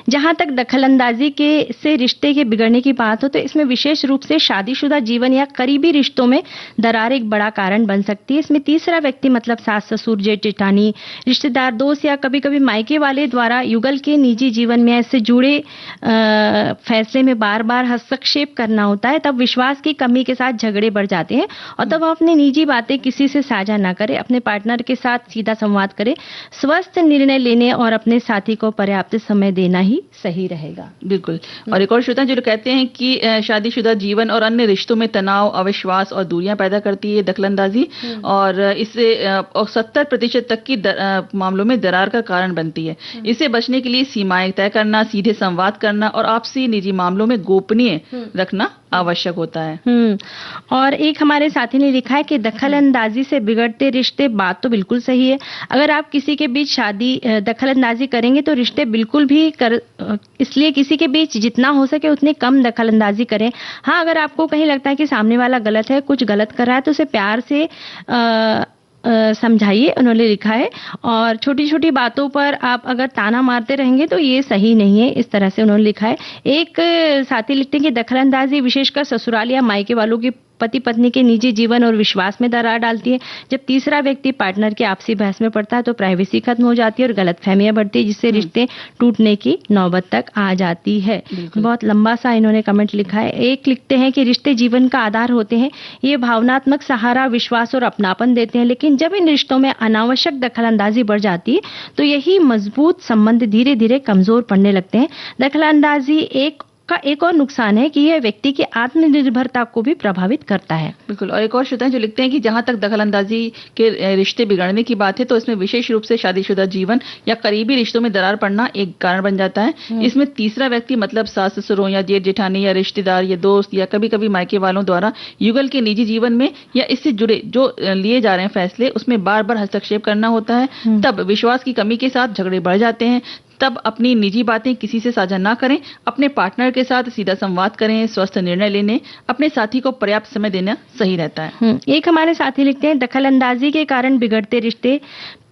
जहां तक दखलंदाजी से रिश्ते के बिगड़ने की बात हो तो इसमें विशेष रूप से शादीशुदा जीवन या करीबी रिश्तों में दरार एक बड़ा कारण बन सकती है। इसमें तीसरा व्यक्ति मतलब सास ससुर जेठ जेठानी रिश्तेदार दोस्त या कभी कभी मायके वाले द्वारा युगल के निजी जीवन में ऐसे जुड़े फैसले में बार बार हस्तक्षेप करना होता है। तब विश्वास की कमी के साथ झगड़े बढ़ जाते हैं और तब अपनी निजी बातें किसी से साझा ना करें, अपने पार्टनर के साथ सीधा संवाद करें, स्वस्थ निर्णय लेने और अपने साथी को पर्याप्त समय देना ही सही रहेगा। बिल्कुल। और एक और श्रोता जो कहते हैं कि शादीशुदा जीवन और अन्य रिश्तों में तनाव, अविश्वास और दूरियां पैदा करती है दखलंदाजी, और इससे 70% तक की मामलों में दरार का कारण बनती है। इससे बचने के लिए सीमाएं तय करना, सीधे संवाद करना और आपसी निजी मामलों में गोपनीय रखना आवश्यक होता है। और एक हमारे साथी ने लिखा है कि दखलंदाजी से बिगड़ते रिश्ते, बात तो बिल्कुल सही है। अगर आप किसी के बीच दखलंदाजी करेंगे तो रिश्ते बिल्कुल भी इसलिए किसी के बीच जितना हो सके उतनी कम दखलंदाजी करें। हाँ, अगर आपको कहीं लगता है कि सामने वाला गलत है, कुछ गलत कर रहा है, तो उसे प्यार से समझाइए, उन्होंने लिखा है। और छोटी छोटी बातों पर आप अगर ताना मारते रहेंगे तो ये सही नहीं है, इस तरह से उन्होंने लिखा है। एक साथी लिखते हैं कि दखलंदाजी विशेषकर ससुराल या मायके वालों की पति पत्नी के निजी जीवन और विश्वास में दरार डालती है। जब तीसरा व्यक्ति पार्टनर की आपसी बहस में पड़ता है तो प्राइवेसी खत्म हो जाती है और गलतफहमियां बढ़ती है, जिससे रिश्ते टूटने की नौबत तक आ जाती है। बहुत लंबा सा इन्होंने कमेंट लिखा है। एक लिखते हैं कि रिश्ते जीवन का आधार होते हैं, ये भावनात्मक सहारा, विश्वास और अपनापन देते हैं, लेकिन जब इन रिश्तों में अनावश्यक दखलंदाजी बढ़ जाती है तो यही मजबूत संबंध धीरे धीरे कमजोर पड़ने लगते हैं। दखलंदाजी एक और नुकसान है कि यह व्यक्ति की आत्मनिर्भरता को भी प्रभावित करता है। बिल्कुल। और एक और श्रोता जो लिखते हैं कि जहां तक दखलंदाजी के रिश्ते बिगड़ने की बात है तो इसमें विशेष रूप से शादीशुदा जीवन या करीबी रिश्तों में दरार पड़ना एक कारण बन जाता है। इसमें तीसरा व्यक्ति मतलब सास ससुरों या जेठ जेठानी या रिश्तेदार या दोस्त या कभी कभी मायके वालों द्वारा युगल के निजी जीवन में या इससे जुड़े जो लिए जा रहे हैं फैसले, उसमें बार बार हस्तक्षेप करना होता है। तब विश्वास की कमी के साथ झगड़े बढ़ जाते हैं। तब अपनी निजी बातें किसी से साझा ना करें, अपने पार्टनर के साथ सीधा संवाद करें, स्वस्थ निर्णय लेने, अपने साथी को पर्याप्त समय देना सही रहता है। एक हमारे साथी लिखते हैं, दखलंदाजी के कारण बिगड़ते रिश्ते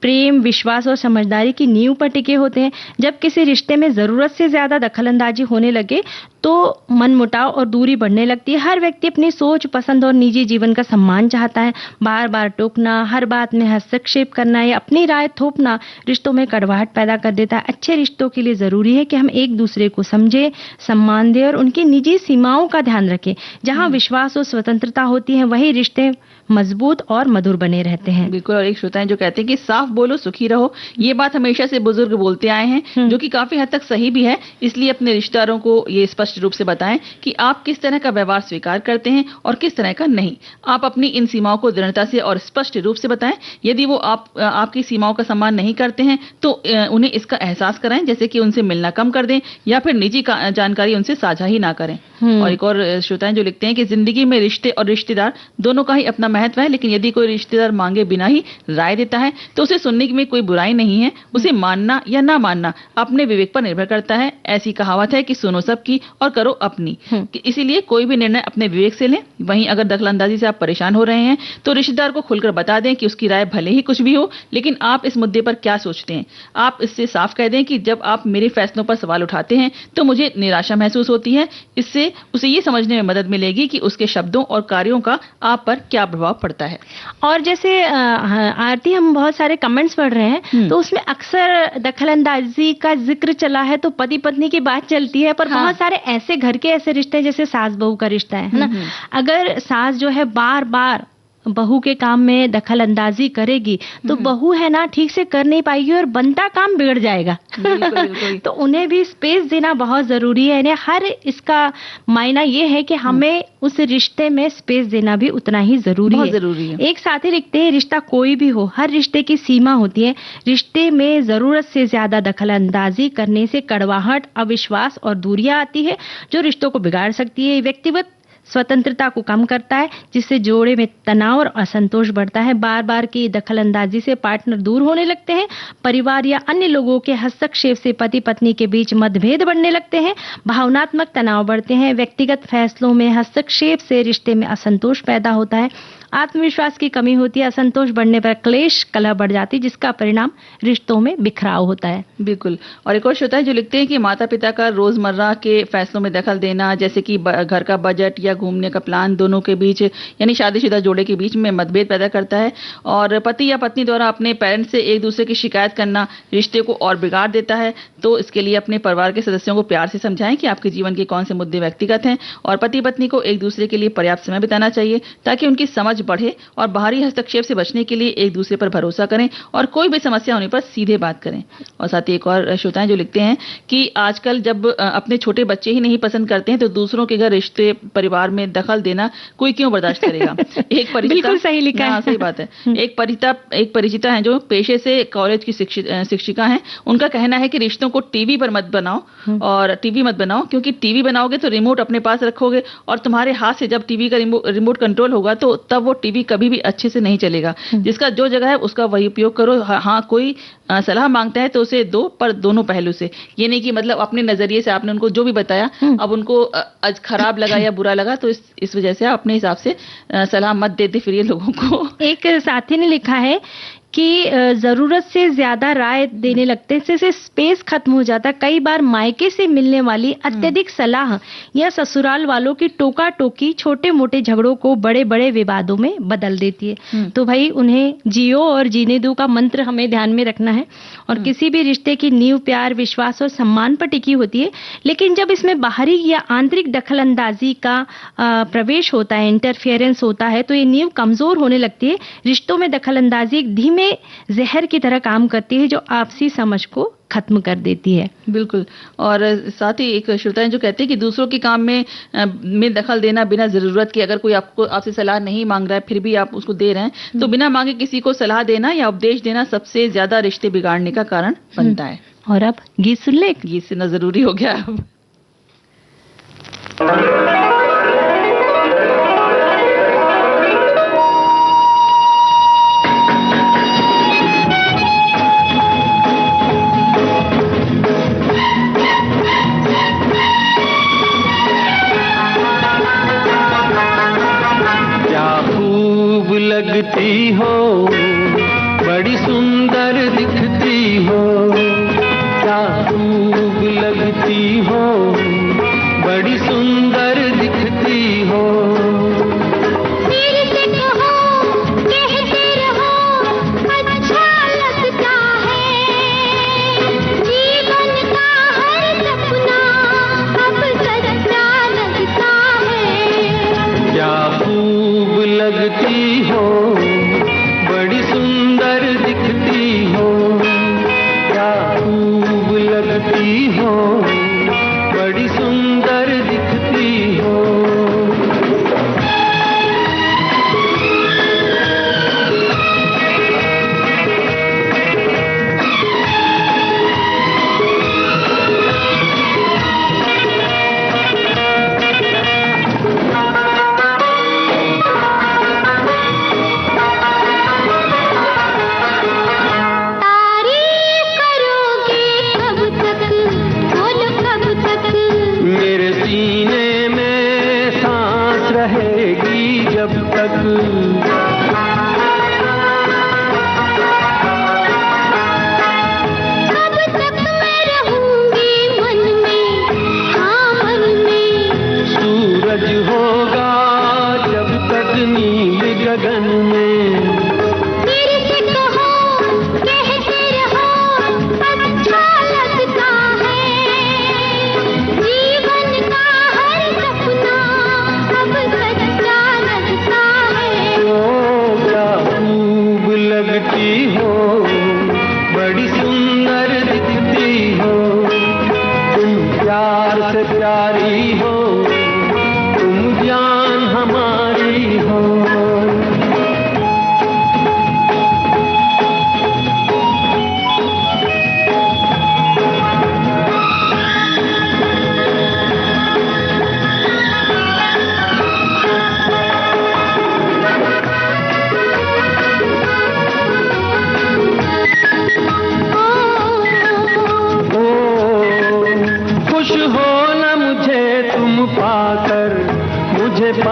प्रेम, विश्वास और समझदारी की नींव पर टिके होते हैं। जब किसी रिश्ते में जरूरत से ज्यादा दखलंदाजी होने लगे तो मनमुटाव और दूरी बढ़ने लगती है। हर व्यक्ति अपनी सोच, पसंद और निजी जीवन का सम्मान चाहता है। बार बार टोकना, हर बात में हस्तक्षेप करना या अपनी राय थोपना रिश्तों में कड़वाहट पैदा कर देता है। अच्छे रिश्तों के लिए जरूरी है कि हम एक दूसरे को समझें, सम्मान दें और उनकी निजी सीमाओं का ध्यान रखें। जहां विश्वास और स्वतंत्रता होती है वही रिश्ते मजबूत और मधुर बने रहते हैं। बिल्कुल। और एक श्रोता है जो कहते हैं कि साफ बोलो सुखी रहो, ये बात हमेशा से बुजुर्ग बोलते आए हैं, जो कि काफी हद तक सही भी है। इसलिए अपने रिश्तेदारों को ये स्पष्ट रूप से बताएं कि आप किस तरह का व्यवहार स्वीकार करते हैं और किस तरह का नहीं। आप अपनी इन सीमाओं को दृढ़ता से और स्पष्ट रूप से बताएं। यदि वो आपकी सीमाओं का सम्मान नहीं करते हैं तो उन्हें इसका एहसास कराएं, जैसे कि उनसे मिलना कम कर दें या फिर निजी जानकारी उनसे साझा ही ना करें। और एक और श्रोता जो लिखते हैं कि जिंदगी में रिश्ते और रिश्तेदार दोनों का ही अपना महत्व है, लेकिन यदि कोई रिश्तेदार मांगे बिना ही राय देता है तो उसे सुनने में कोई बुराई नहीं है। उसे मानना या ना मानना अपने विवेक पर निर्भर करता है। ऐसी कहावत है कि सुनो सबकी और करो अपनी। इसीलिए कोई भी निर्णय अपने विवेक से लें। वहीं अगर दखलंदाजी से आप परेशान हो रहे हैं तो रिश्तेदार को खुलकर बता दें कि उसकी राय भले ही कुछ भी हो, लेकिन आप इस मुद्दे पर क्या सोचते हैं। आप इससे साफ कह दें कि जब आप मेरे फैसलों पर सवाल उठाते हैं तो मुझे निराशा महसूस होती है। इससे उसे ये समझने में मदद मिलेगी कि उसके शब्दों और कार्यों का आप पर क्या प्रभाव पड़ता है। और जैसे आरती, हम बहुत सारे कमेंट्स पढ़ रहे हैं तो उसमें अक्सर दखलंदाजी का जिक्र चला है तो पति पत्नी की बात चलती है, पर बहुत सारे ऐसे घर के ऐसे रिश्ते जैसे सास बहू का रिश्ता है ना। अगर सास जो है बार बार बहू के काम में दखल अंदाजी करेगी तो बहू है ना ठीक से कर नहीं पाएगी और बनता काम बिगड़ जाएगा। तो उन्हें भी स्पेस देना बहुत जरूरी है। हर इसका मायना ये है कि हमें उस रिश्ते में स्पेस देना भी उतना ही जरूरी है। एक साथी लिखते हैं, रिश्ता कोई भी हो, हर रिश्ते की सीमा होती है। रिश्ते में जरूरत से ज्यादा दखल अंदाजी करने से कड़वाहट, अविश्वास और दूरियां आती है जो रिश्तों को बिगाड़ सकती है। व्यक्तिगत स्वतंत्रता को कम करता है जिससे जोड़े में तनाव और असंतोष बढ़ता है। बार बार की दखल अंदाजी से पार्टनर दूर होने लगते हैं। परिवार या अन्य लोगों के हस्तक्षेप से पति पत्नी के बीच मतभेद बढ़ने लगते हैं। भावनात्मक तनाव बढ़ते हैं। व्यक्तिगत फैसलों में हस्तक्षेप से रिश्ते में असंतोष पैदा होता है। आत्मविश्वास की कमी होती है। असंतोष बढ़ने पर क्लेश, कलह बढ़ जाती है जिसका परिणाम रिश्तों में बिखराव होता है। बिल्कुल। और एक और श्रोता है जो लिखते हैं कि माता पिता का रोजमर्रा के फैसलों में दखल देना, जैसे कि घर का बजट या घूमने का प्लान, दोनों के बीच यानी शादीशुदा जोड़े के बीच में मतभेद पैदा करता है। और पति या पत्नी द्वारा अपने पेरेंट्स से एक दूसरे की शिकायत करना रिश्ते को और बिगाड़ देता है। तो इसके लिए अपने परिवार के सदस्यों को प्यार से समझाएं कि आपके जीवन के कौन से मुद्दे व्यक्तिगत हैं और पति पत्नी को एक दूसरे के लिए पर्याप्त समय बिताना चाहिए ताकि उनकी समझ बढ़े और बाहरी हस्तक्षेप से बचने के लिए एक दूसरे पर भरोसा करें और कोई भी समस्या होने पर सीधे बात करें। और साथ ही एक और श्रोता हैं जो लिखते हैं कि आजकल जब अपने छोटे बच्चे ही नहीं पसंद करते हैं तो दूसरों के घर रिश्ते परिवार में दखल देना कोई क्यों बर्दाश्त करेगा। एक परिचिता, बिल्कुल सही लिखा है। सही बात है। एक परिचिता है जो पेशे से कॉलेज की शिक्षिका हैं। उनका कहना है कि रिश्तों को टीवी पर मत बनाओ और टीवी मत बनाओ, क्योंकि टीवी बनाओगे तो रिमोट अपने पास रखोगे और तुम्हारे हाथ से जब टीवी का रिमोट कंट्रोल होगा तो तब वो टीवी कभी भी अच्छे से नहीं चलेगा। जिसका जो जगह है उसका वही उपयोग करो। हाँ, कोई सलाह मांगता है तो उसे दो, पर दोनों पहलू से। ये नहीं कि मतलब अपने नजरिए से आपने उनको जो भी बताया अब उनको आज खराब लगा या बुरा लगा तो इस वजह से आप अपने हिसाब से सलाह मत देते फिर ये लोगों को। एक साथी ने लिखा है कि जरूरत से ज्यादा राय देने लगते हैं, इससे स्पेस खत्म हो जाता है। कई बार मायके से मिलने वाली अत्यधिक सलाह या ससुराल वालों की टोका टोकी छोटे मोटे झगड़ों को बड़े बड़े विवादों में बदल देती है। तो भाई उन्हें जियो और जीने दो का मंत्र हमें ध्यान में रखना है। और किसी भी रिश्ते की नींव प्यार, विश्वास और सम्मान पर टिकी होती है, लेकिन जब इसमें बाहरी या आंतरिक दखल अंदाजी का प्रवेश होता है, इंटरफेरेंस होता है, तो ये नींव कमजोर होने लगती है। रिश्तों में दखल अंदाजी एक धीमे जहर की तरह काम करती है जो आपसी समझ को खत्म कर देती है। बिल्कुल। और साथ ही एक श्रोता है जो कहते हैं कि दूसरों के काम में दखल देना बिना जरूरत के, अगर कोई आपसे सलाह नहीं मांग रहा है फिर भी आप उसको दे रहे हैं तो बिना मांगे किसी को सलाह देना या उपदेश देना सबसे ज्यादा रिश्ते बिगाड़ने का कारण बनता है। और अब गीत सुन ले। गीत सुनना जरूरी हो गया अब। लगती हो, बड़ी सुंदर दिखती हो, क्या खूब लगती हो, बड़ी सुंदर दिखती हो। फिर से कहो, कहते रहो, अच्छा लगता है, जीवन का हर सपना अब सच्चा लगता है। क्या खूब लगती हो, बड़ी सुंदर दिखती हो, क्या खूब लगती हो, बड़ी सुंदर दिखती हो।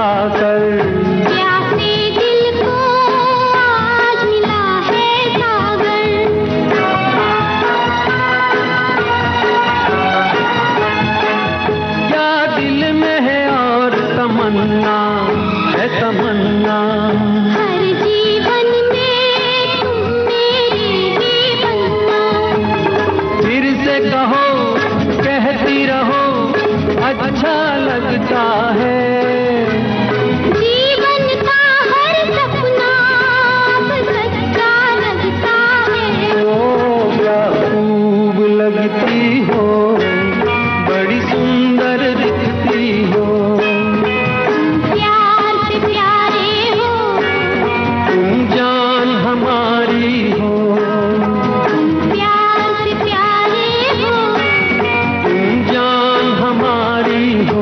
पाकर प्यासे दिल को आज मिला है सागर। क्या दिल में है और तमन्ना है तमन्ना, हर जीवन में तुम मेरे ही बनना। फिर से कहो कहती रहो अच्छा लगता है। जीवन का हर सपना अब सच्चा लगता है। ओ क्या खूब लगती हो, बड़ी सुंदर दिखती हो, प्यार से प्यारे हो, तुम जान हमारी हो, प्यार से प्यारे हो, तुम जान हमारी हो।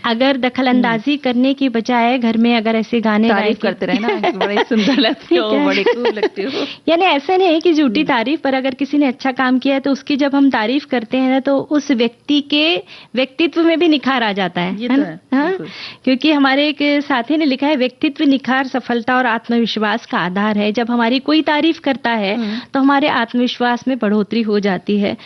अगर दखल अंदाजी करने की बजाय घर में अगर ऐसे गाने तारीफ करते रहे ना, बड़े सुंदर लगते हो, बड़े खूब लगते हो। यानी ऐसा नहीं है कि झूठी तारीफ, पर अगर किसी ने अच्छा काम किया है तो उसकी जब हम तारीफ करते हैं ना तो उस व्यक्ति के व्यक्तित्व में भी निखार आ जाता है। ये तो है, हाँ? बिल्कुल। क्योंकि हमारे एक साथी ने लिखा है, व्यक्तित्व निखार सफलता और आत्मविश्वास का आधार है। जब हमारी कोई तारीफ करता है तो हमारे आत्मविश्वास में बढ़ोतरी हो जाती है।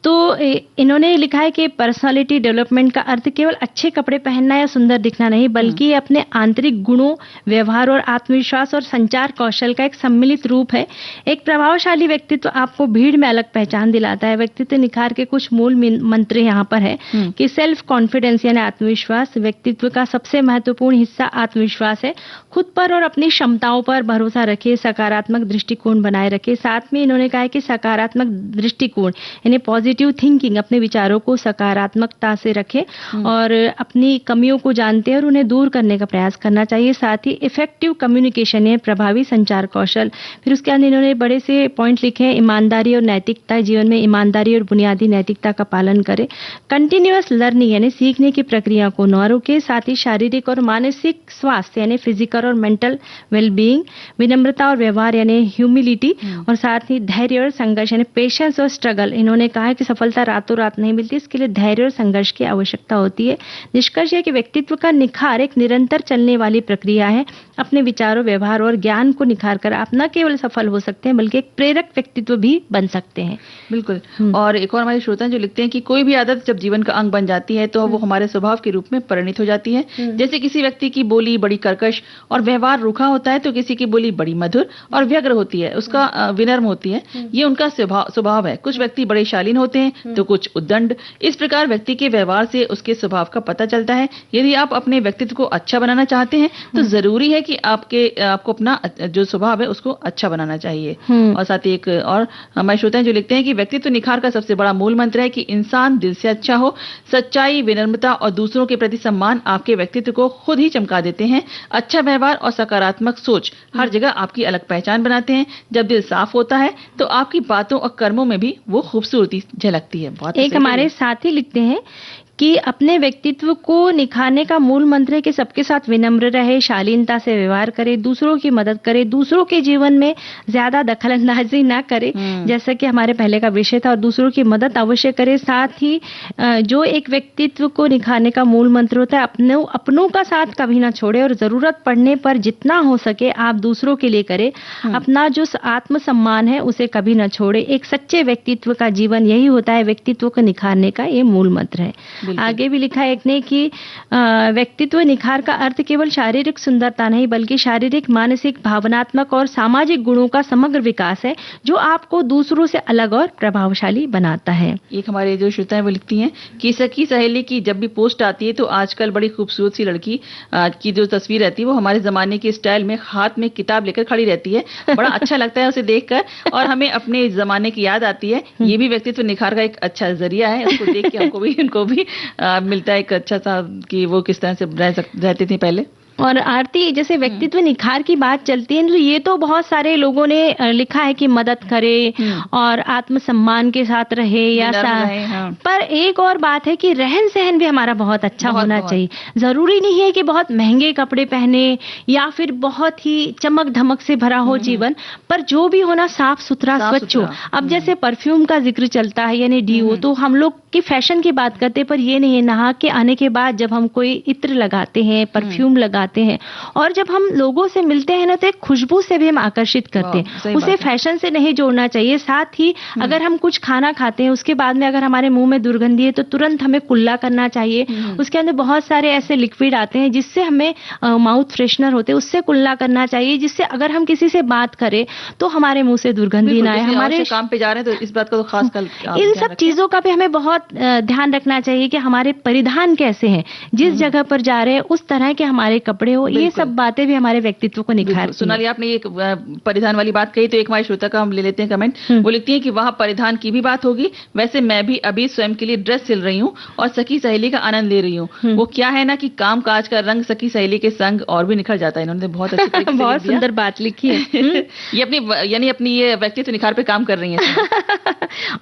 तो इन्होंने लिखा है कि पर्सनालिटी डेवलपमेंट का अर्थ केवल अच्छे कपड़े पहनना या सुंदर दिखना नहीं, बल्कि अपने आंतरिक गुणों, व्यवहार और आत्मविश्वास और संचार कौशल का एक सम्मिलित रूप है। एक प्रभावशाली व्यक्तित्व आपको भीड़ में अलग पहचान दिलाता है। व्यक्तित्व निखार के कुछ मूल मंत्र यहाँ पर है कि सेल्फ कॉन्फिडेंस यानी आत्मविश्वास। व्यक्तित्व का सबसे महत्वपूर्ण हिस्सा आत्मविश्वास है। खुद पर और अपनी क्षमताओं पर भरोसा रखें, सकारात्मक दृष्टिकोण बनाए रखें। साथ में इन्होंने कहा है कि सकारात्मक दृष्टिकोण यानी पॉजिटिव थिंकिंग, अपने विचारों को सकारात्मकता से रखें और अपनी कमियों को जानते हैं और उन्हें दूर करने का प्रयास करना चाहिए। साथ ही इफेक्टिव कम्युनिकेशन है, प्रभावी संचार कौशल। फिर उसके बाद इन्होंने बड़े से पॉइंट लिखे हैं, ईमानदारी और नैतिकता। जीवन में ईमानदारी और बुनियादी नैतिकता का पालन करें। कंटिन्यूअस लर्निंग यानी सीखने की प्रक्रिया को न रोके। साथ ही शारीरिक और मानसिक स्वास्थ्य यानी फिजिकल और मेंटल वेलबींग। विनम्रता और व्यवहार यानी ह्यूमिलिटी। और साथ ही धैर्य और संघर्ष यानी पेशेंस और स्ट्रगल। इन्होंने कहा है कि सफलता रातों रात नहीं मिलती, इसके लिए धैर्य और संघर्ष की आवश्यकता होती है। निष्कर्ष है कि व्यक्तित्व का निखार एक निरंतर चलने वाली प्रक्रिया है। अपने विचारों, व्यवहार और ज्ञान को निखार कर आप न केवल सफल हो सकते हैं बल्कि एक प्रेरक व्यक्तित्व भी बन सकते हैं। बिल्कुल। और एक और हमारे श्रोता जो लिखते हैं कि कोई भी आदत जब जीवन का अंग बन जाती है तो वो हमारे स्वभाव के रूप में परिणित हो जाती है। जैसे किसी व्यक्ति की बोली बड़ी कर्कश और व्यवहार रूखा होता है तो किसी की बोली बड़ी मधुर और व्यग्र होती है, उसका विनम्र होती है। ये उनका स्वभाव है। कुछ व्यक्ति बड़े शालीन होते हैं तो कुछ उद्दंड। इस प्रकार व्यक्ति के व्यवहार से उसके स्वभाव का पता चलता है। यदि आप अपने व्यक्तित्व को अच्छा बनाना चाहते हैं तो जरूरी है कि आपको अपना जो स्वभाव है उसको अच्छा बनाना चाहिए। और साथ ही एक और हमारे श्रोता हैं जो लिखते हैं कि व्यक्तित्व निखार का सबसे बड़ा मूल मंत्र है कि इंसान दिल से अच्छा हो। सच्चाई, विनम्रता और दूसरों के प्रति सम्मान आपके व्यक्तित्व को खुद ही चमका देते हैं। अच्छा व्यवहार और सकारात्मक सोच हर जगह आपकी अलग पहचान बनाते हैं। जब दिल साफ होता है तो आपकी बातों और कर्मों में भी वो खूबसूरती झलकती है। बहुत एक हमारे साथी लिखते हैं कि अपने व्यक्तित्व को निखारने का मूल मंत्र है कि सबके साथ विनम्र रहे, शालीनता से व्यवहार करे, दूसरों की मदद करे, दूसरों के जीवन में ज्यादा दखलंदाजी ना करे, जैसा कि हमारे पहले का विषय था, और दूसरों की मदद अवश्य करे। साथ ही जो एक व्यक्तित्व को निखारने का मूल मंत्र होता है, अपनों का साथ कभी ना छोड़े और जरूरत पड़ने पर जितना हो सके आप दूसरों के लिए करें। अपना जो आत्मसम्मान है उसे कभी ना छोड़े। एक सच्चे व्यक्तित्व का जीवन यही होता है। व्यक्तित्व को निखारने का ये मूल मंत्र है। आगे भी लिखा है एक ने कि व्यक्तित्व निखार का अर्थ केवल शारीरिक सुंदरता नहीं बल्कि शारीरिक, मानसिक, भावनात्मक और सामाजिक गुणों का समग्र विकास है जो आपको दूसरों से अलग और प्रभावशाली बनाता है। एक हमारे जो श्रोता है वो लिखती हैं कि सखी सहेली की जब भी पोस्ट आती है तो आजकल बड़ी खूबसूरत सी लड़की की जो तस्वीर रहती है वो हमारे जमाने के स्टाइल में हाथ में किताब लेकर खड़ी रहती है। बड़ा अच्छा लगता है उसे देखकर और हमें अपने जमाने की याद आती है। ये भी व्यक्तित्व निखार का एक अच्छा जरिया है। उसको देख के हमको भी इनको भी मिलता है एक अच्छा सा कि वो किस तरह से रहते थे पहले। और आरती, जैसे व्यक्तित्व निखार की बात चलती है तो ये तो बहुत सारे लोगों ने लिखा है कि मदद करे और आत्मसम्मान के साथ रहे या पर एक और बात है कि रहन सहन भी हमारा बहुत अच्छा होना चाहिए। जरूरी नहीं है कि बहुत महंगे कपड़े पहने या फिर बहुत ही चमक धमक से भरा हो जीवन, पर जो भी होना साफ सुथरा स्वच्छ हो। अब जैसे परफ्यूम का जिक्र चलता है यानी डीओ, तो हम लोग की फैशन की बात करते हैं, पर ये नहीं है नहा के आने के बाद जब हम कोई इत्र लगाते हैं, परफ्यूम लगाते हैं और जब हम लोगों से मिलते हैं ना तो एक खुशबू से भी हम आकर्षित करते हैं। उसे फैशन से नहीं जोड़ना चाहिए। साथ ही अगर हम कुछ खाना खाते हैं उसके बाद में अगर हमारे मुंह में दुर्गंधी है तो तुरंत हमें कुल्ला करना चाहिए। उसके अंदर बहुत सारे ऐसे लिक्विड आते हैं जिससे हमें माउथ फ्रेशनर होते हैं, उससे कुल्ला करना चाहिए, जिससे अगर हम किसी से बात करें तो हमारे मुंह से दुर्गंधी ना आए। हमारे काम पे जा रहे हैं तो इस बात का तो खास इन सब चीजों का भी हमें बहुत ध्यान रखना चाहिए कि हमारे परिधान कैसे हैं, जिस जगह पर जा रहे हैं उस तरह के हमारे कपड़े हो। ये सब बातें भी हमारे व्यक्तित्व को निखारती हैं। सोनाली, आपने ये परिधान वाली बात कही तो एक हमारी श्रोता का हम ले लेते हैं कमेंट। वो लिखती है कि वहाँ परिधान की भी बात होगी, वैसे मैं भी अभी स्वयं के लिए ड्रेस सिल रही हूँ और सखी सहेली का आनंद ले रही हूँ। वो क्या है ना कि काम काज का रंग सखी सहेली के संग और भी निखर जाता है। इन्होंने बहुत अच्छी बहुत सुंदर बात लिखी है। ये अपनी ये व्यक्तित्व निखार पे काम कर रही है।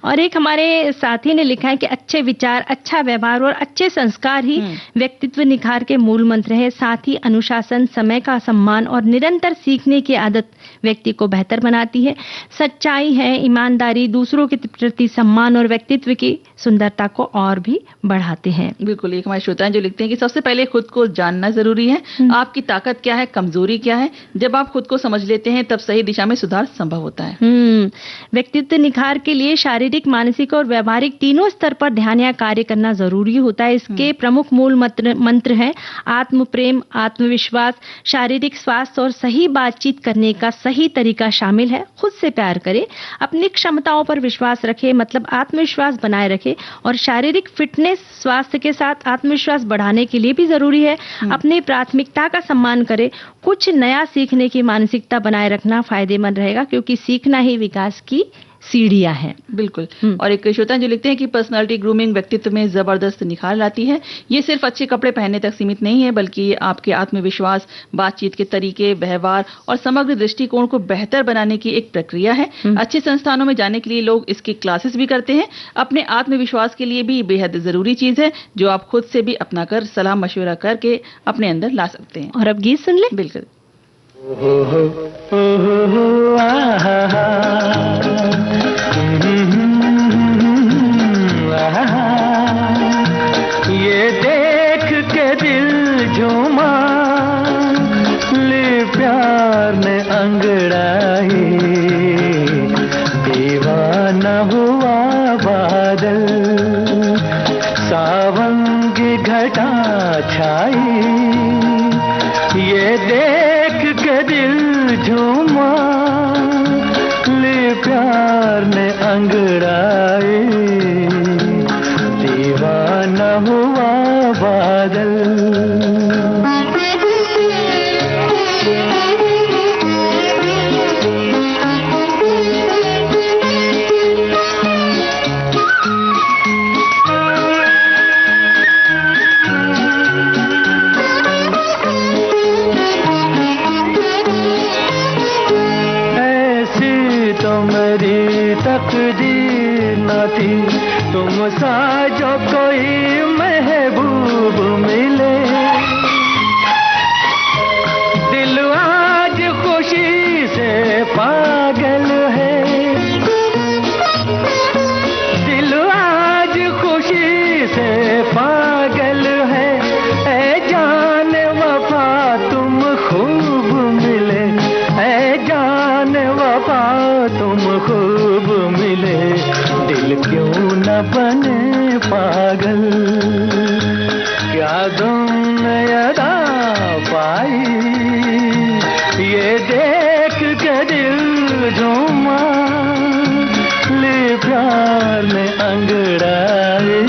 और एक हमारे साथी ने लिखा है कि अच्छे विचार, अच्छा व्यवहार और अच्छे संस्कार ही व्यक्तित्व निखार के मूल मंत्र है। साथ ही अनुशासन, समय का सम्मान और निरंतर सीखने की आदत व्यक्ति को बेहतर बनाती है। सच्चाई है, ईमानदारी दूसरों के प्रति सम्मान और व्यक्तित्व की सुंदरता को और भी बढ़ाते हैं। बिल्कुल, एक हमारे श्रोता हैं जो लिखते हैं कि सबसे पहले खुद को जानना जरूरी है। आपकी ताकत क्या है, कमजोरी क्या है, जब आप खुद को समझ लेते हैं तब सही दिशा में सुधार संभव होता है। व्यक्तित्व निखार के लिए शारीरिक, मानसिक और व्यवहारिक तीनों स्तर पर ध्यान या कार्य करना जरूरी होता है। इसके प्रमुख मूल मंत्र हैं आत्म प्रेम, आत्मविश्वास, शारीरिक स्वास्थ्य और सही बातचीत करने का सही तरीका शामिल है। खुद से प्यार करें, अपनी क्षमताओं पर विश्वास रखें, मतलब आत्मविश्वास बनाए रखें, और शारीरिक फिटनेस स्वास्थ्य के साथ आत्मविश्वास बढ़ाने के लिए भी जरूरी है। अपनी प्राथमिकता का सम्मान करें, कुछ नया सीखने की मानसिकता बनाए रखना फायदेमंद रहेगा, क्योंकि सीखना ही विकास की सीढ़ियां हैं। बिल्कुल। और एक श्रोता जो लिखते हैं कि पर्सनालिटी ग्रूमिंग व्यक्तित्व में जबरदस्त निखार लाती है। ये सिर्फ अच्छे कपड़े पहनने तक सीमित नहीं है, बल्कि ये आपके आत्मविश्वास, बातचीत के तरीके, व्यवहार और समग्र दृष्टिकोण को बेहतर बनाने की एक प्रक्रिया है। अच्छे संस्थानों में जाने के लिए लोग इसकी क्लासेस भी करते हैं। अपने आत्मविश्वास के लिए भी बेहद जरूरी चीज है, जो आप खुद से भी अपनाकर सलाह मशवरा करके अपने अंदर ला सकते हैं। और अब गीत सुन ले। बिल्कुल। ये देख के दिल झूमा, ले प्यार ने अंगड़ाए, दीवाना हुआ बादल, सावन की घटा छाई। ये देख के दिल झूमा, ले प्यार ने अंगड़ाए, दीवाना हुआ बादल। तकदीर न थी तुम सा जो कोई महबूब मिले, दिल आज खुशी से पागल है, दिल आज खुशी से पागल है। ऐ जान वफा तुम खूब मिले, ऐ जान वफा तुम खूब मिले, दिल क्यों न बने पागल। क्या तुमने अदा पाई, ये देख के दिल झूमा, ले प्यार में अंगड़ाए,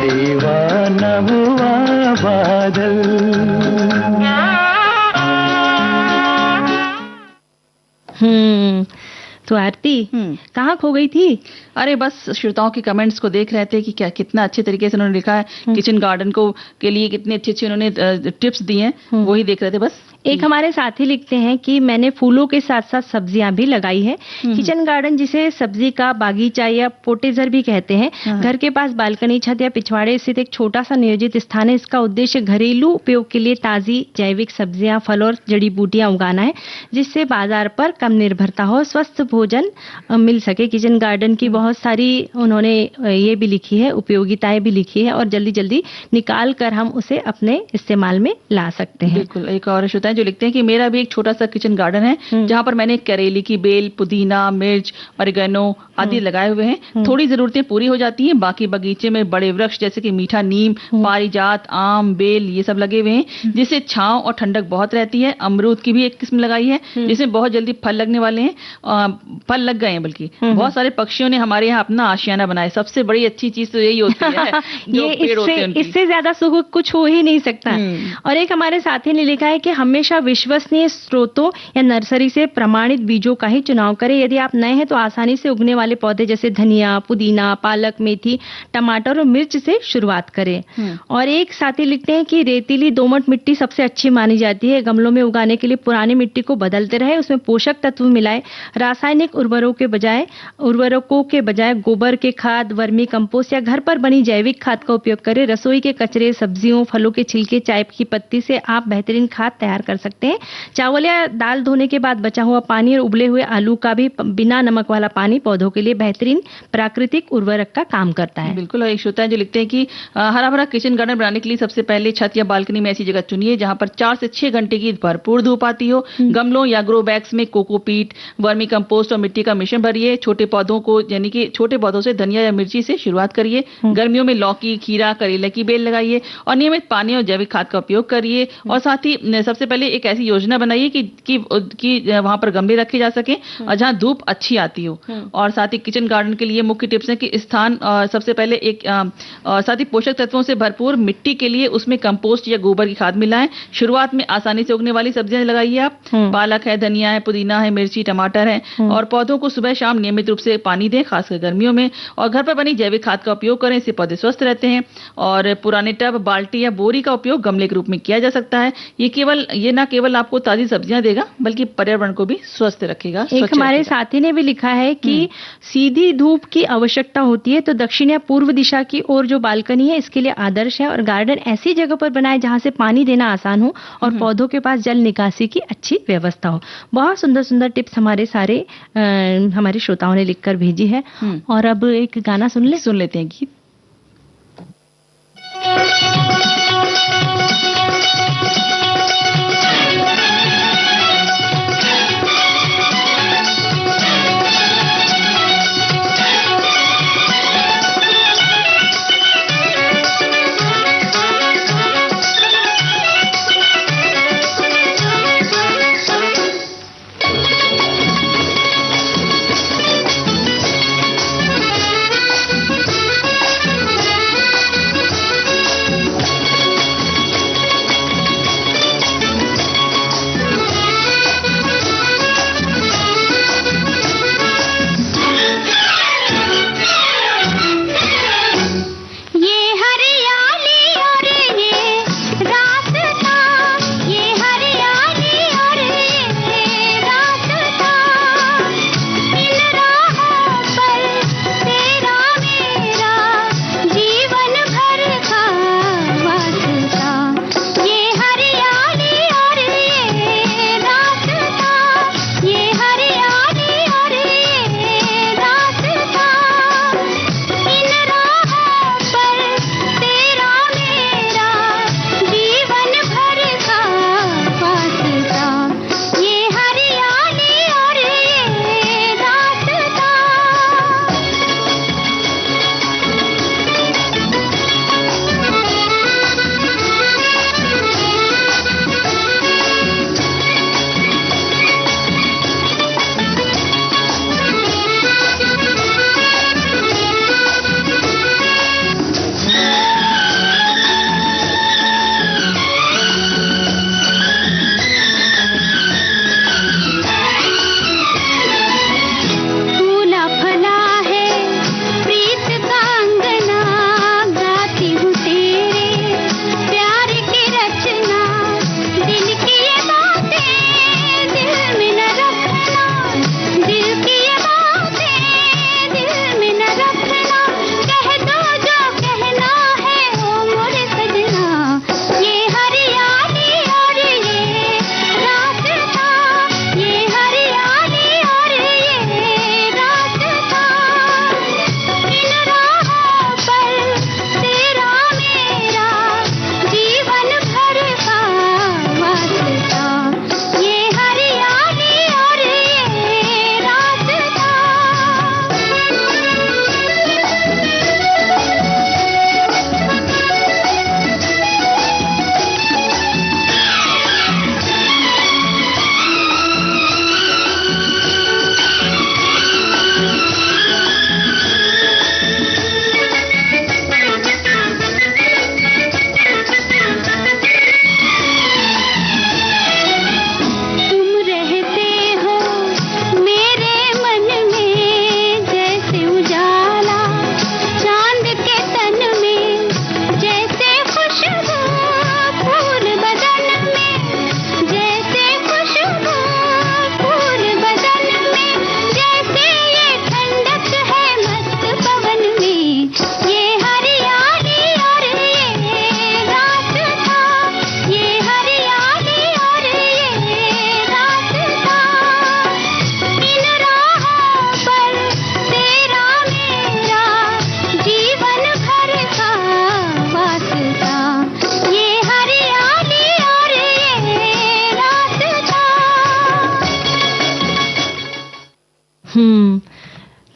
दीवाना हुआ बादल। तो आरती, कहाँ खो गई थी? अरे बस श्रोताओं के कमेंट्स को देख रहे थे कि क्या कितना अच्छे तरीके से उन्होंने लिखा है, किचन गार्डन को के लिए कितने अच्छे अच्छे उन्होंने टिप्स दिए हैं, वही देख रहे थे बस। एक हमारे साथी लिखते हैं कि मैंने फूलों के साथ साथ सब्जियां भी लगाई है। किचन गार्डन जिसे सब्जी का बागीचा या पोटेजर भी कहते हैं, घर के पास बालकनी, छत या पिछवाड़े स्थित एक छोटा सा नियोजित स्थान है। इसका उद्देश्य घरेलू उपयोग के लिए ताजी जैविक सब्जियां, फल और जड़ी बूटियां उगाना है, जिससे बाजार पर कम निर्भरता हो, स्वस्थ भोजन मिल सके। किचन गार्डन की बहुत सारी उन्होंने ये भी लिखी है, उपयोगिताएं भी लिखी है, और जल्दी जल्दी निकाल कर हम उसे अपने इस्तेमाल में ला सकते हैं। बिल्कुल। एक और श्रोता जो लिखते हैं कि मेरा भी एक छोटा सा किचन गार्डन है, जहाँ पर मैंने करेले की बेल, पुदीना, मिर्च, ऑरिगेनो आदि लगाए हुए हैं। थोड़ी जरूरतें पूरी हो जाती हैं, बाकी बगीचे में बड़े वृक्ष जैसे कि मीठा नीम, पारिजात, आम, बेल ये सब लगे हुए हैं, जिससे छांव और ठंडक बहुत रहती है। अमरूद की भी एक किस्म लगाई है, जिसमें बहुत जल्दी फल लगने वाले हैं, फल लग गए हैं बल्कि। बहुत सारे पक्षियों ने हमारे यहाँ अपना आशियाना बनाया। सबसे बड़ी अच्छी चीज तो यही होती है जो पेड़ होते हैं उनकी। इससे ज्यादा सुख कुछ हो ही नहीं सकता। और एक हमारे साथी ने लिखा है कि हमेशा विश्वसनीय स्रोतों या नर्सरी से प्रमाणित बीजों का ही चुनाव करें। यदि आप नए हैं तो आसानी से उगने वाले पौधे जैसे धनिया, पुदीना, पालक, मेथी, टमाटर और मिर्च से शुरुआत करें। और एक साथी लिखते हैं कि रेतीली दोमट मिट्टी सबसे अच्छी मानी जाती है। गमलों में उगाने के लिए पुरानी मिट्टी को बदलते रहे, उसमें पोषक तत्व मिलाए। रासायनिक उर्वरकों के बजाय गोबर के खाद, वर्मी कंपोस्ट या घर पर बनी जैविक खाद का उपयोग करें। रसोई के कचरे, सब्जियों, फलों के छिलके, चाय की पत्ती से आप बेहतरीन खाद तैयार कर सकते हैं। चावल या दाल धोने के बाद बचा हुआ पानी और उबले हुए आलू का भी बिना नमक वाला पानी पौधों के लिए बेहतरीन प्राकृतिक उर्वरक का काम करता है। बिल्कुल। और एक श्रोता है जो लिखते हैं कि हरा भरा किचन गार्डन बनाने के लिए सबसे पहले छत या बालकनी में ऐसी जगह चुनिए जहां पर 4 से 6 घंटे की भरपूर धूप आती हो। गमलों या ग्रो बैग्स में कोकोपीट, वर्मी कंपोस्ट और मिट्टी का मिश्रण भरिए। छोटे पौधों को यानी कि छोटे पौधों से धनिया या मिर्ची से शुरुआत करिए। गर्मियों में लौकी, खीरा, करेले की बेल लगाइए और नियमित पानी और जैविक खाद का उपयोग करिए। और साथ ही सबसे पहले एक ऐसी योजना बनाइए कि वहां पर गमले रखे जा सके और जहां धूप अच्छी आती हो। और साथ ही किचन गार्डन के लिए मुख्य टिप्स है कि स्थान सबसे पहले एक साथ ही पोषक तत्वों से भरपूर मिट्टी के लिए उसमें कंपोस्ट या गोबर की खाद मिलाएं। शुरुआत में आसानी से उगने वाली सब्जियां लगाइए आप। पालक है, धनिया है, पुदीना है, मिर्ची, टमाटर है। और पौधों को सुबह शाम नियमित रूप से पानी दें, खासकर गर्मियों में। और घर पर बनी जैविक खाद का उपयोग करें, इससे पौधे स्वस्थ रहते हैं। और पुराने टब, बाल्टी या बोरी का उपयोग गमले के रूप में किया जा सकता है। ये न केवल आपको ताजी सब्जियां देगा बल्कि पर्यावरण को भी स्वस्थ रखेगा। एक हमारे साथी ने भी लिखा है कि सीधी धूप की आवश्यकता होती है, तो दक्षिण या पूर्व दिशा की ओर जो बालकनी है इसके लिए आदर्श है। और गार्डन ऐसी जगह पर बनाए जहां से पानी देना आसान हो और पौधों के पास जल निकासी की अच्छी व्यवस्था हो। बहुत सुंदर सुंदर टिप्स हमारे श्रोताओं ने लिखकर भेजी है। और अब एक गाना सुन लेते हैं गीत।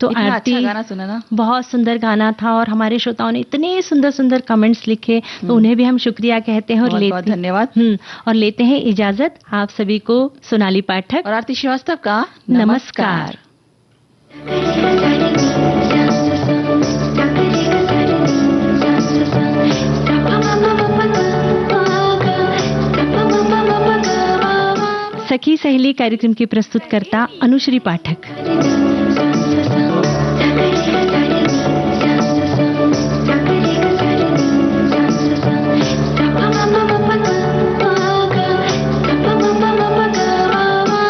तो इतना आरती, अच्छा गाना सुना ना, बहुत सुंदर गाना था और हमारे श्रोताओं ने इतने सुंदर सुंदर कमेंट्स लिखे, तो उन्हें भी हम शुक्रिया कहते हैं और बहुत बहुत लेते धन्यवाद। और लेते हैं इजाजत। आप सभी को सोनाली पाठक और आरती श्रीवास्तव का नमस्कार। सखी सहेली कार्यक्रम की प्रस्तुतकर्ता अनुश्री पाठक।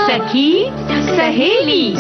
सखी सहेली।